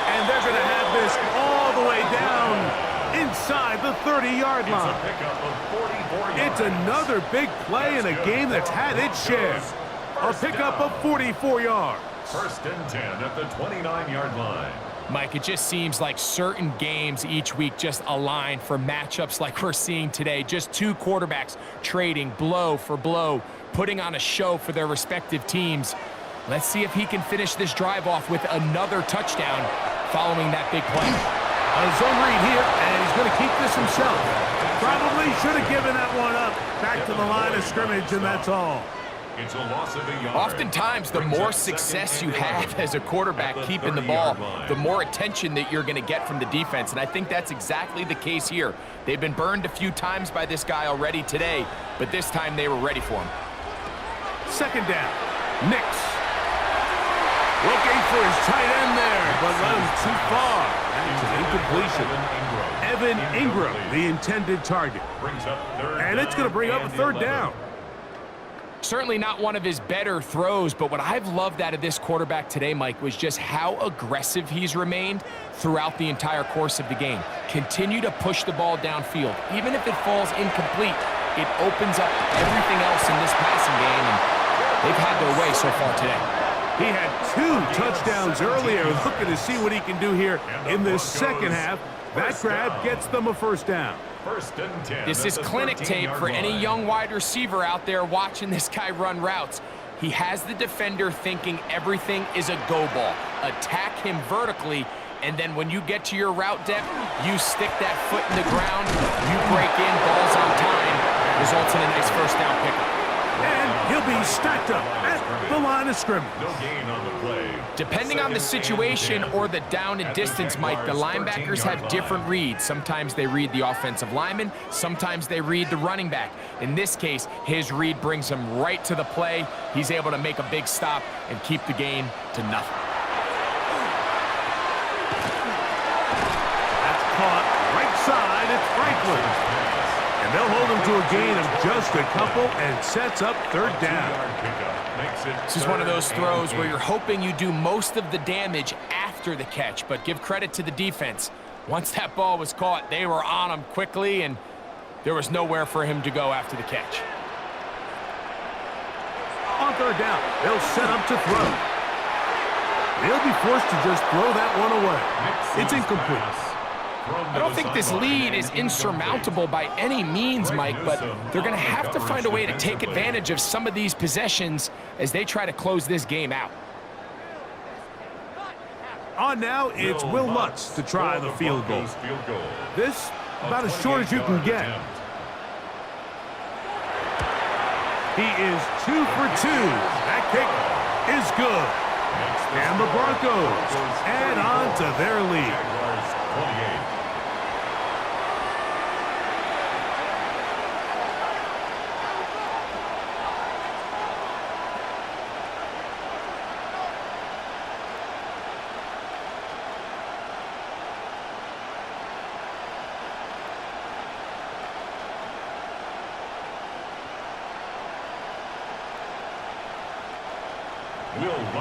And they're going to have this all the way down inside the 30-yard line. It's another big play in a game that's had its share. A pickup of 44 yards. 1st and 10 at the 29-yard line. Mike, it just seems like certain games each week just align for matchups like we're seeing today. Just 2 quarterbacks trading blow for blow, putting on a show for their respective teams. Let's see if he can finish this drive off with another touchdown following that big play. A zone read here, and he's going to keep this himself. Probably should have given that one up. Back to the line of scrimmage, and that's all. It's a loss of a yard. Oftentimes, the more success you have as a quarterback keeping the ball, the more attention that you're going to get from the defense, and I think that's exactly the case here. They've been burned a few times by this guy already today, but this time they were ready for him. Second down. Nix. Looking for his tight end there, but runs too far. That's an incompletion. Evan Ingram, the intended target. And it's going to bring up a third down. Certainly not one of his better throws, but what I've loved out of this quarterback today, Mike, was just how aggressive he's remained throughout the entire course of the game. Continue to push the ball downfield. Even if it falls incomplete, it opens up everything else in this passing game, and they've had their way so far today. He had 2 touchdowns earlier. Looking to see what he can do here in this second half. That grab gets them a first down. First and 10. This is clinic tape for any young wide receiver out there watching this guy run routes. He has the defender thinking everything is a go ball. Attack him vertically, and then when you get to your route depth, you stick that foot in the ground, you break in, balls on time, results in a nice first down pickup. And he'll be stacked up at the line of scrimmage. No gain on the play. Depending on the situation or the down and distance, Mike, the linebackers have different reads. Sometimes they read the offensive lineman, sometimes they read the running back. In this case, his read brings him right to the play. He's able to make a big stop and keep the gain to nothing. That's caught right side. It's Franklin. And they'll hold him to a gain of just a couple and sets up third down. This is one of those throws where you're hoping you do most of the damage after the catch, but give credit to the defense. Once that ball was caught, they were on him quickly, and there was nowhere for him to go after the catch. On third down, they'll set up to throw. They'll be forced to just throw that one away. It's incomplete. I don't think this lead is insurmountable by any means, Mike, but they're going to have to find a way to take advantage of some of these possessions as they try to close this game out. On now, it's Will Lutz to try the field goal. This, about as short as you can get. He is 2 for 2. That kick is good. And the Broncos add on to their lead.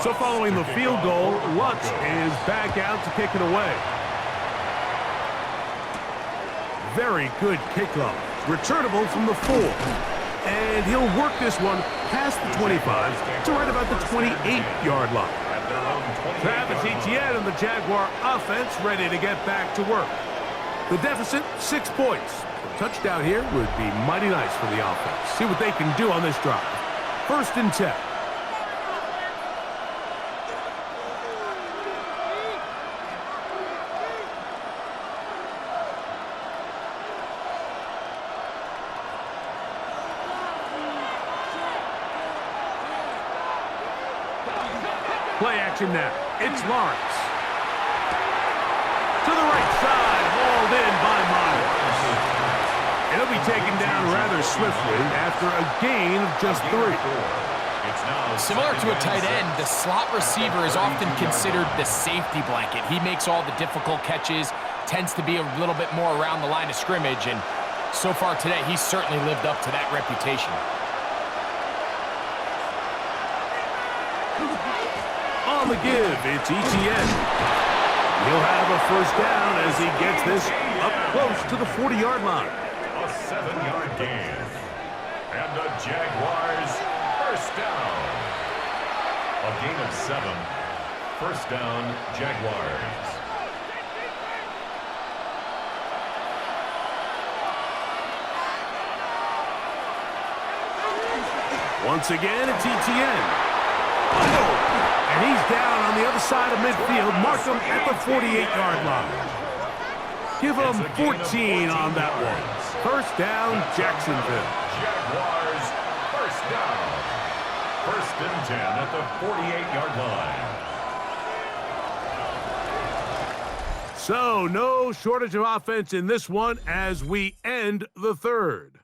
So following the field goal, Lutz is back out to kick it away. Very good kickoff. Returnable from the 4. And he'll work this one past the 25 to right about the 28-yard line. Travis Etienne and the Jaguar offense ready to get back to work. The deficit, 6 points. A touchdown here would be mighty nice for the offense. See what they can do on this drive. First and 10. Play action now. It's Lawrence. To the right side, hauled in by Myers. And he'll be taken down rather swiftly after a gain of just 3. Similar to a tight end, the slot receiver is often considered the safety blanket. He makes all the difficult catches, tends to be a little bit more around the line of scrimmage, and so far today, he's certainly lived up to that reputation. On the give, it's Etienne. He'll have a first down as he gets this up close to the 40-yard line. A 7-yard gain. And the Jaguars first down. A gain of 7. First down, Jaguars. Once again, it's Etienne. And he's down on the other side of midfield. Mark him at the 48-yard line. Give him 14 on that one. First down, Jacksonville. Jaguars first down. First and 10 at the 48-yard line. So, no shortage of offense in this one as we end the third.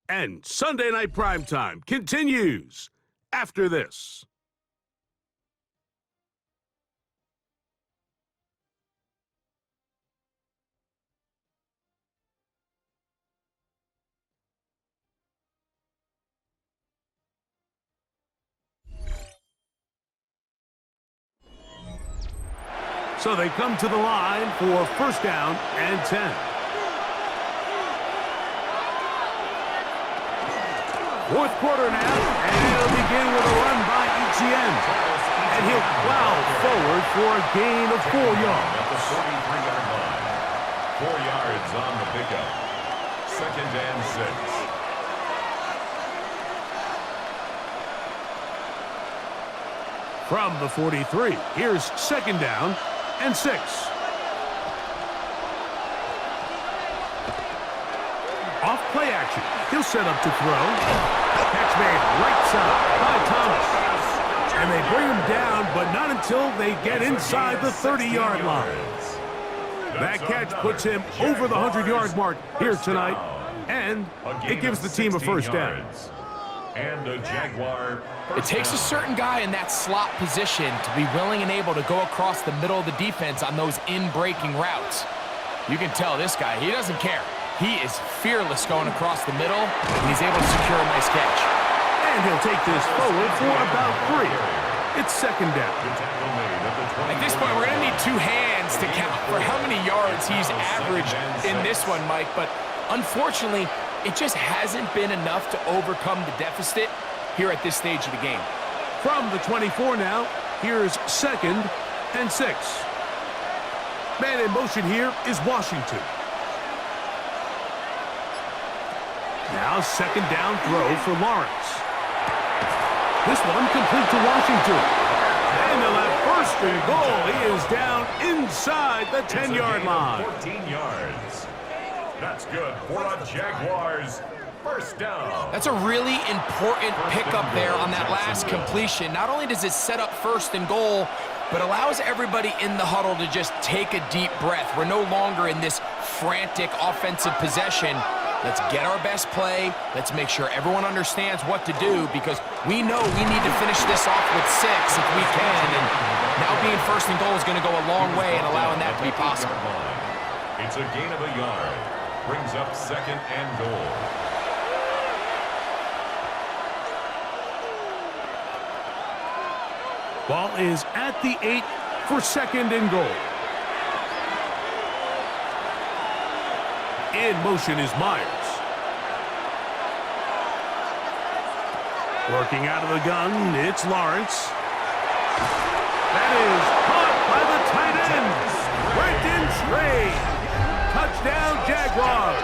And Sunday Night Primetime continues after this. So they come to the line for first down and 10. Fourth quarter now, and it'll begin with a run by Etienne. And he'll plow forward for a gain of 4 yards. At the 43-yard line. 4 yards on the pickup. Second and 6. From the 43, here's second down and 6. Off play action. He'll set up to throw. Catch made right side by Thomas. And they bring him down, but not until they get inside the 30-yard line. That catch puts him over the 100-yard mark here tonight, and it gives the team a first down. And a Jaguar. It takes a certain guy in that slot position to be willing and able to go across the middle of the defense on those in-breaking routes. You can tell this guy, he doesn't care. He is fearless going across the middle, and he's able to secure a nice catch. And he'll take this forward for about 3. It's second down. At this point, we're going to need 2 hands to count for how many yards he's averaged in this one, Mike. But unfortunately, it just hasn't been enough to overcome the deficit here at this stage of the game. From the 24 now, here's second and 6. Man in motion here is Washington. Now second down throw for Lawrence. This one complete to Washington. And they'll have first and goal. He is down inside the 10-yard line. 14 yards. That's good for a Jaguars first down. That's a really important pickup there on that last completion. Not only does it set up first and goal, but allows everybody in the huddle to just take a deep breath. We're no longer in this frantic offensive possession. Let's get our best play. Let's make sure everyone understands what to do, because we know we need to finish this off with 6 if we can. And now being first and goal is going to go a long way in allowing that to be possible. It's a gain of a yard. Brings up second and goal. Ball is at the 8 for second and goal. In motion is Myers. Working out of the gun, it's Lawrence. That is caught by the tight end. Brenton Trey. Touchdown, Jaguars.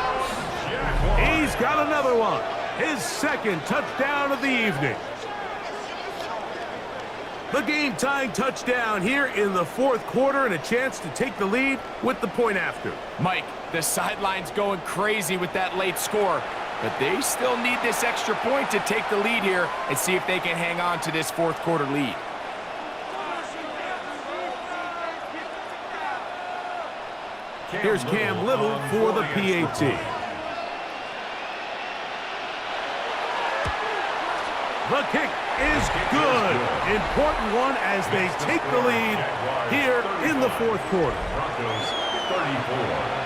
He's got another one. His second touchdown of the evening. The game-tying touchdown here in the fourth quarter, and a chance to take the lead with the point after. Mike, the sideline's going crazy with that late score, but they still need this extra point to take the lead here and see if they can hang on to this fourth quarter lead. Here's Cam Little for the PAT. The kick is good. Important one as they take the lead here in the fourth quarter. Broncos 34.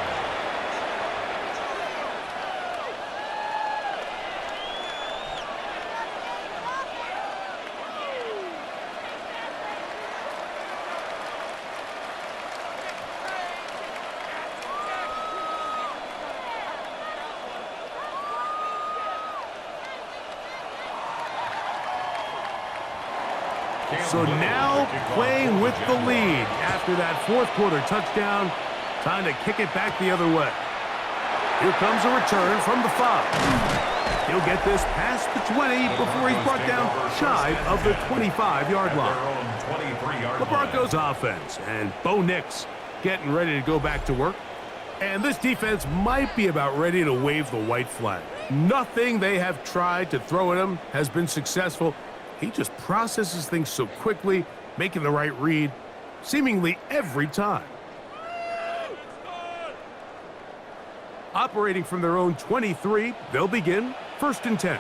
So now playing with the lead after that fourth quarter touchdown. Time to kick it back the other way. Here comes a return from the 5. He'll get this past the 20 before he's brought down shy of the 25-yard line. The Broncos offense and Bo Nix getting ready to go back to work. And this defense might be about ready to wave the white flag. Nothing they have tried to throw at him has been successful. He just processes things so quickly, making the right read, seemingly every time. Operating from their own 23, they'll begin 1st and 10.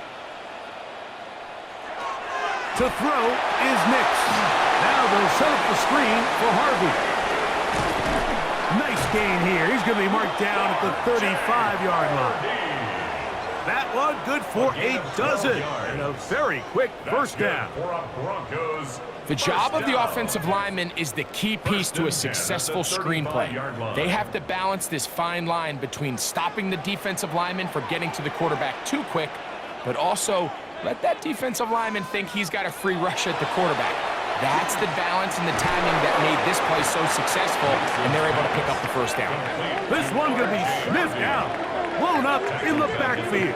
To throw is Nix. Now they'll set up the screen for Harvey. Nice gain here. He's going to be marked down at the 35-yard line. That one good for a dozen. And a very quick first down. The job of the offensive lineman is the key piece to a successful screenplay. They have to balance this fine line between stopping the defensive lineman from getting to the quarterback too quick, but also let that defensive lineman think he's got a free rush at the quarterback. That's the balance and the timing that made this play so successful, and they're able to pick up the first down. This one going to be sniffed out, blown up in the backfield.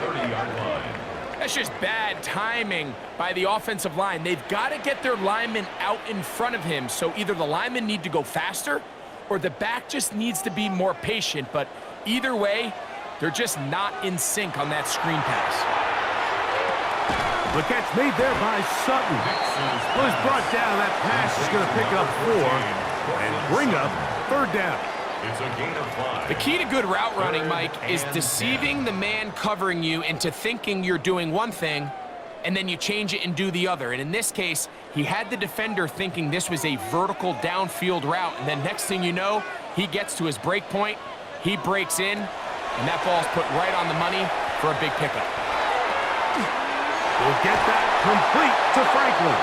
That's just bad timing by the offensive line. They've got to get their lineman out in front of him, so either the linemen need to go faster or the back just needs to be more patient, but either way, they're just not in sync on that screen pass. The catch made there by Sutton. Well, he's brought down. That pass is going to pick up 4 and bring up 3rd down. It's a gain of 5. The key to good route running, Mike, is deceiving the man covering you into thinking you're doing one thing, and then you change it and do the other. And in this case, he had the defender thinking this was a vertical downfield route, and then next thing you know, he gets to his break point, he breaks in, and that ball's put right on the money for a big pickup. We'll get that complete to Franklin.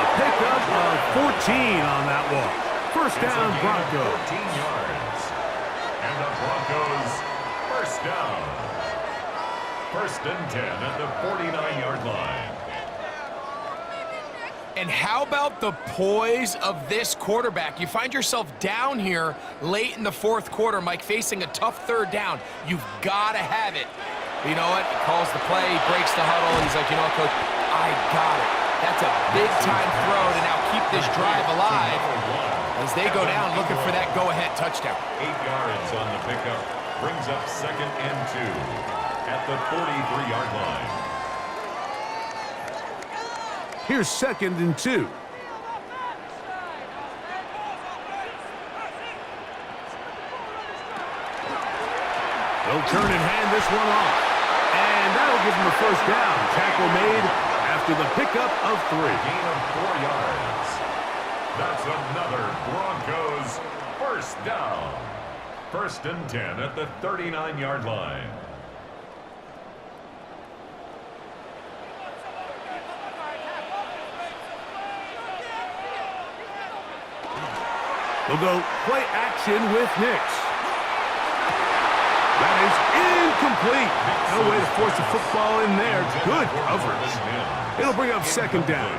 A pickup of 14 on that one. First down, Broncos. 14 yards. And the Broncos, first down. 1st and 10 at the 49-yard line. And how about the poise of this quarterback? You find yourself down here late in the 4th quarter, Mike, facing a tough 3rd down. You've got to have it. You know what? He calls the play, he breaks the huddle. He's like, you know what, Coach? I got it. That's a big-time throw to now keep this drive alive as they go down looking for that go-ahead touchdown. 8 yards on the pickup. Brings up 2nd and 2 at the 43-yard line. Here's 2nd and 2. They'll turn and hand this one off. And that'll give him a first down. Tackle made after the pickup of 3. Gain of 4 yards. That's another Broncos first down. 1st and 10 at the 39-yard line. We'll go play action with Nix. That is incomplete. No way to force the football in there. Good coverage. It'll bring up 2nd down.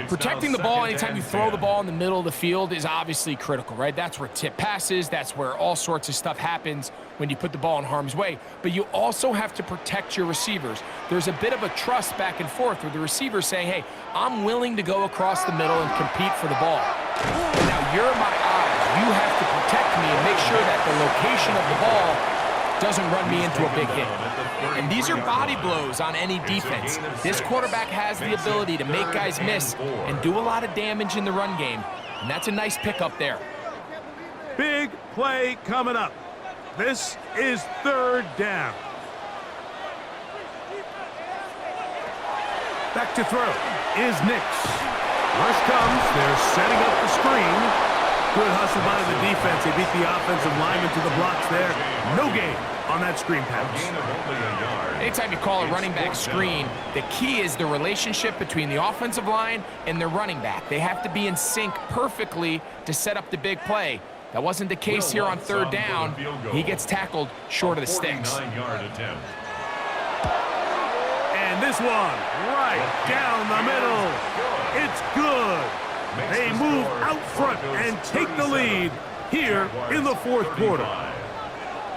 Protecting the ball anytime you throw the ball in the middle of the field is obviously critical, right? That's where tip passes, that's where all sorts of stuff happens when you put the ball in harm's way. But you also have to protect your receivers. There's a bit of a trust back and forth where the receiver's saying, hey, I'm willing to go across the middle and compete for the ball. And now you're my eyes. You have to protect me and make sure that the location of the ball doesn't run me into a big hit. And these are body blows on any defense. This quarterback has the ability to make guys miss and do a lot of damage in the run game. And that's a nice pickup there. Big play coming up. This is 3rd down. Back to throw is Nix. Rush comes. They're setting up the screen. Good hustle by the defense. They beat the offensive lineman to the blocks there. No gain on that screen pass. Anytime you call a running back screen, the key is the relationship between the offensive line and the running back. They have to be in sync perfectly to set up the big play. That wasn't the case here on 3rd down. He gets tackled short of the sticks. 49-yard attempt. And this one right down the middle. It's good. They move out front and take the lead here in the 4th quarter.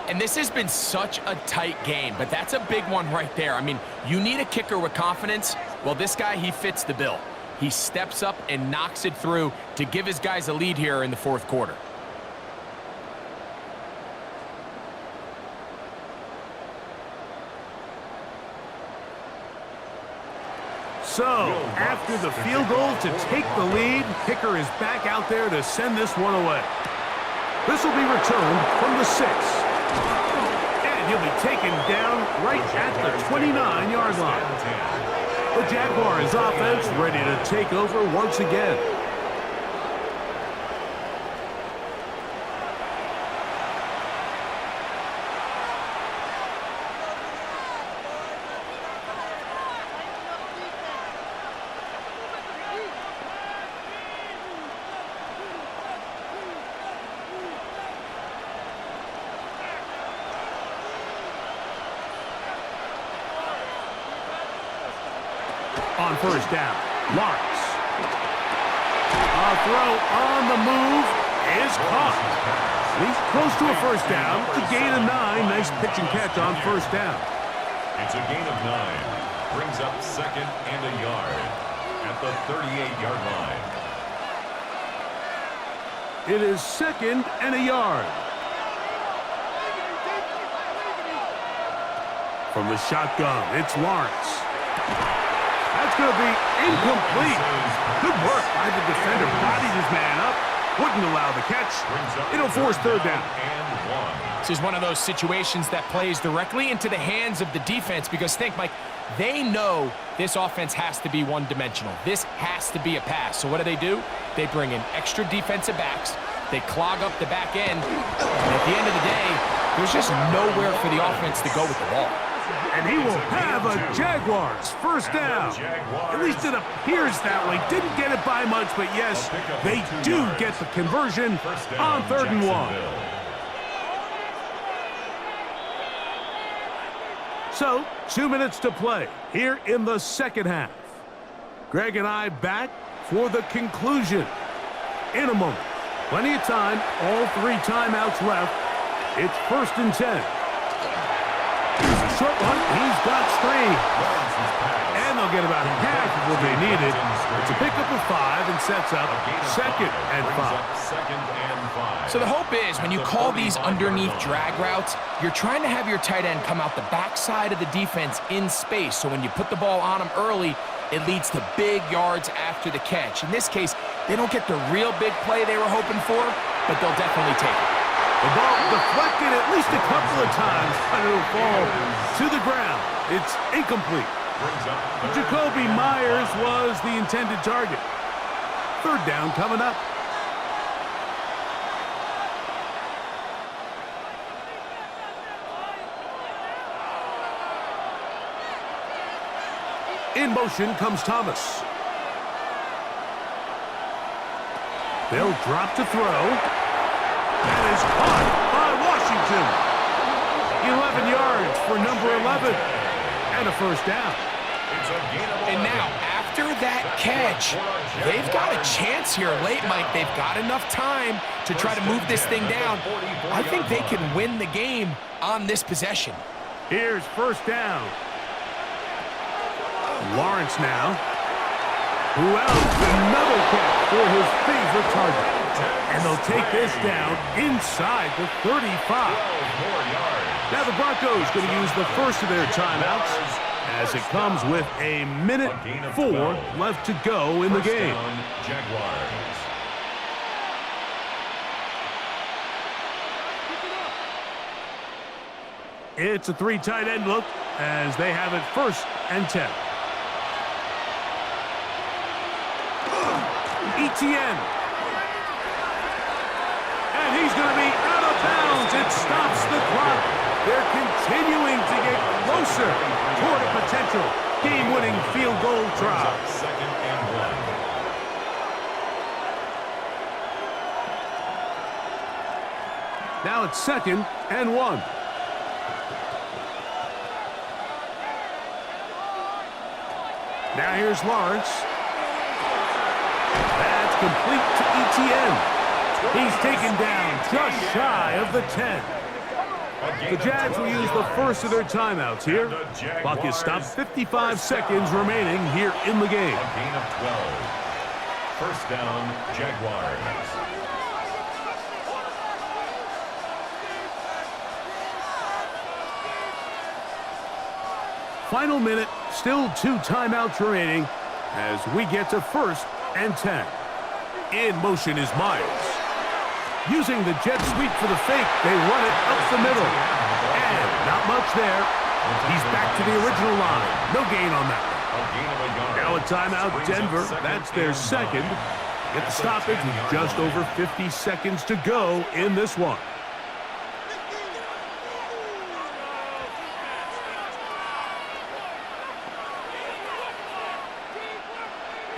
And this has been such a tight game, but that's a big one right there. I mean, you need a kicker with confidence. Well, this guy, he fits the bill. He steps up and knocks it through to give his guys a lead here in the 4th quarter. So, after the field goal to take the lead, kicker is back out there to send this one away. This will be returned from the 6. And he'll be taken down right at the 29-yard line. The Jaguars offense ready to take over once again. On first down, Lawrence. A throw on the move is caught. He's close to a first down. It's a gain of 9. Nice pitch and catch on first down. It's a gain of 9. Brings up 2nd and a yard at the 38-yard line. It is 2nd and a yard. From the shotgun, it's Lawrence. That's going to be incomplete. Good work by the defender. Bodied his man up. Wouldn't allow the catch. It'll force third down. This is one of those situations that plays directly into the hands of the defense because think, Mike, they know this offense has to be one-dimensional. This has to be a pass. So what do? They bring in extra defensive backs. They clog up the back end. And at the end of the day, there's just nowhere for the offense to go with the ball. And he will have a Jaguars first down. At least it appears that way. Didn't get it by much, but yes, they do get the conversion on 3rd and 1. So, 2 minutes to play here in the second half. Greg and I back for the conclusion in a moment. Plenty of time, all 3 timeouts left. It's 1st and 10. Here's a short one. He's got strength. And they'll get about half of what they needed. It's a pickup of 5 and sets up 2nd and 5. So the hope is when you call these underneath drag routes, you're trying to have your tight end come out the backside of the defense in space. So when you put the ball on him early, it leads to big yards after the catch. In this case, they don't get the real big play they were hoping for, but they'll definitely take it. The ball deflected at least a couple of times, but it'll fall to the ground. It's incomplete. Jacoby Myers was the intended target. 3rd down coming up. In motion comes Thomas. They'll drop to throw. That is caught by Washington. 11 yards for number 11. And a first down. And now, after that catch, they've got a chance here late, Mike. They've got enough time to try to move this thing down. I think they can win the game on this possession. Here's first down. Lawrence now. Who else? Another catch for his favorite target. And they'll take this down inside the 35. Now the Broncos going to use the first of their timeouts as it comes with a minute 4 left to go in the game. Jaguars. It's a 3 tight end look as they have it 1st and 10. Etienne. And he's going to be out of bounds. It stops the clock. They're continuing to get closer toward a potential game-winning field goal try. 2nd and 1. Now it's 2nd and 1. Now here's Lawrence. That's complete to Etienne. He's taken down just shy of the 10. The Jags will use the first of their timeouts here. Clock is stopped, 55 seconds remaining here in the game. A gain of 12. First down, Jaguars. Final minute, still 2 timeouts remaining as we get to 1st and 10. In motion is Myers. Using the jet sweep for the fake, they run it up the middle. And not much there. He's back to the original line. No gain on that one. Now a timeout, Denver. That's their second. Get the stoppage with just over 50 seconds to go in this one.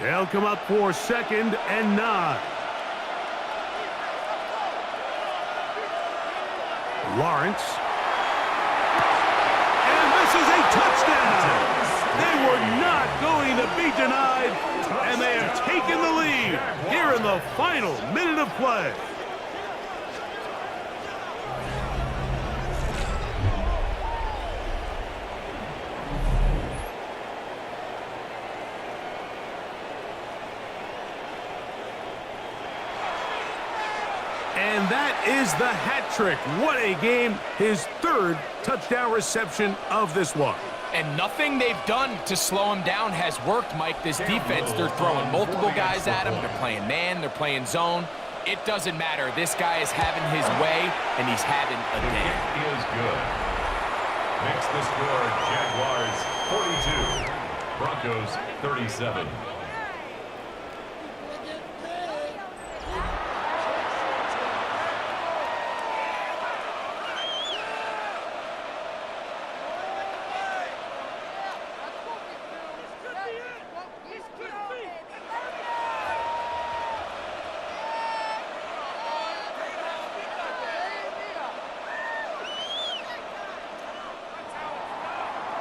They'll come up for 2nd and 9. Lawrence. And this is a touchdown. They were not going to be denied, and they have taken the lead here in the final minute of play. And that is the hat trick. What a game. His 3rd touchdown reception of this one. And nothing they've done to slow him down has worked, Mike. This defense, they're throwing multiple guys at him. They're playing man, they're playing zone. It doesn't matter. This guy is having his way, and he's having a day. He is good. Makes the score Jaguars 42, Broncos 37.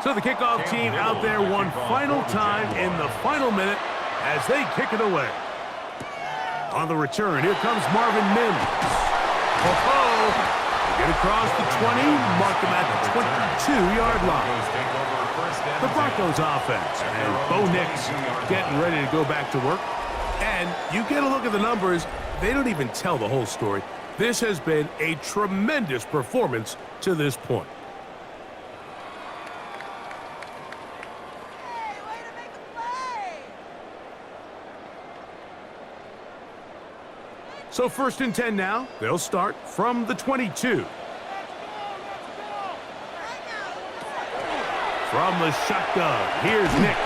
So the kickoff team out there one final time in the final minute as they kick it away. On the return, here comes Marvin Mims. Oh, they get across the 20, mark them at the 22-yard line. The Broncos offense, and Bo Nix getting ready to go back to work. And you get a look at the numbers, they don't even tell the whole story. This has been a tremendous performance to this point. So 1st and 10 now. They'll start from the 22. From the shotgun, here's Nix.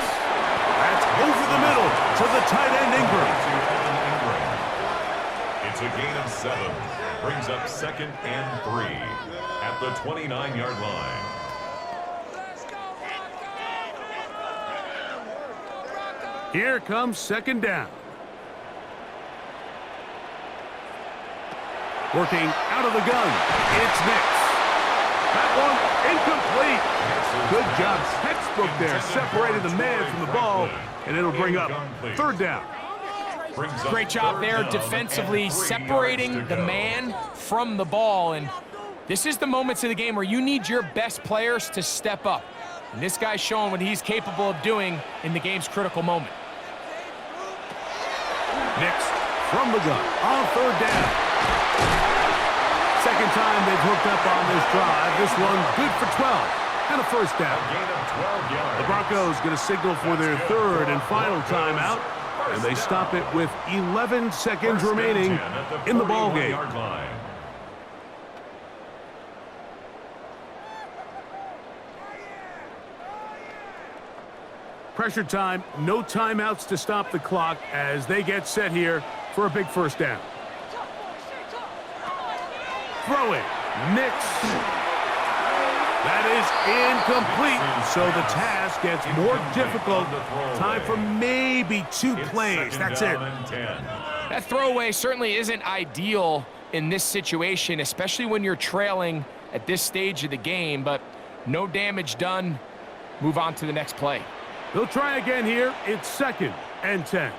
That's over the middle to the tight end Ingram. It's a gain of 7. Brings up 2nd and 3 at the 29-yard line. Here comes 2nd down. Working out of the gun, it's Nix. That one incomplete. Good job, textbook there, separating the man from the ball, and it'll bring up 3rd down. Great job there defensively, separating the man from the ball. And this is the moments of the game where you need your best players to step up. And this guy's showing what he's capable of doing in the game's critical moment. Nix from the gun on 3rd down. Second time they've hooked up on this drive. This one good for 12 and a 1st down. The Broncos get a signal for their 3rd and final timeout, and they stop it with 11 seconds remaining in the ball game. Pressure time, no timeouts to stop the clock as they get set here for a big 1st down. Throwing, Nix. That is incomplete, so the task gets more difficult. Time for maybe 2 plays. That's it. That throwaway certainly isn't ideal in this situation, especially when you're trailing at this stage of the game, but no damage done. Move on to the next play. They'll try again here. It's 2nd and 10.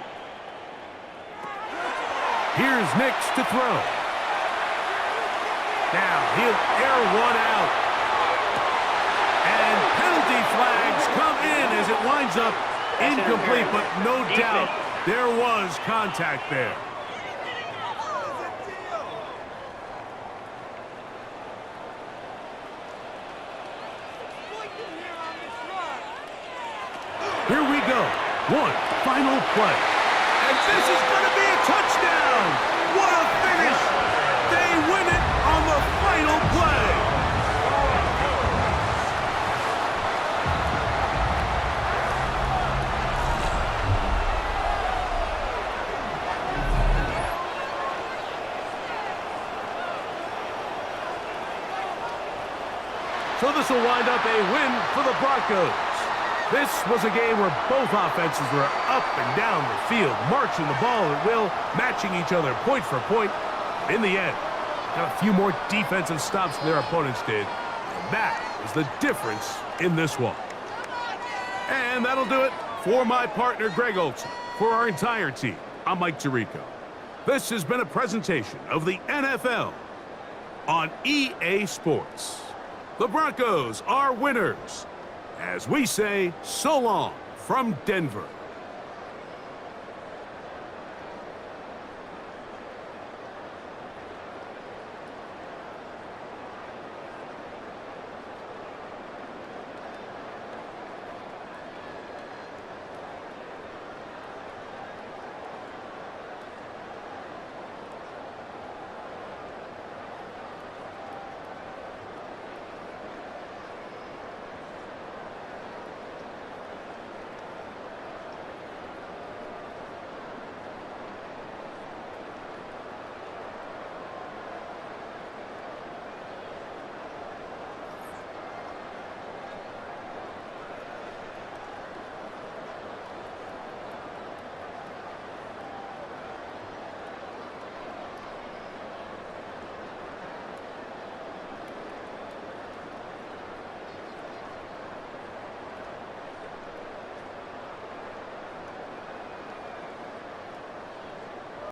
Here's Nix to throw. Now he'll air one out. And penalty flags come in as it winds up incomplete, but no doubt there was contact there. One final play. And this is going to be a touchdown. What a finish. They win it on the final play. So this will wind up a win for the Broncos. This was a game where both offenses were up and down the field, marching the ball at will, matching each other point for point. In the end, got a few more defensive stops than their opponents did. And that is the difference in this one. And that'll do it for my partner, Greg Olson. For our entire team, I'm Mike Tirico. This has been a presentation of the NFL on EA Sports. The Broncos are winners. As we say, so long from Denver.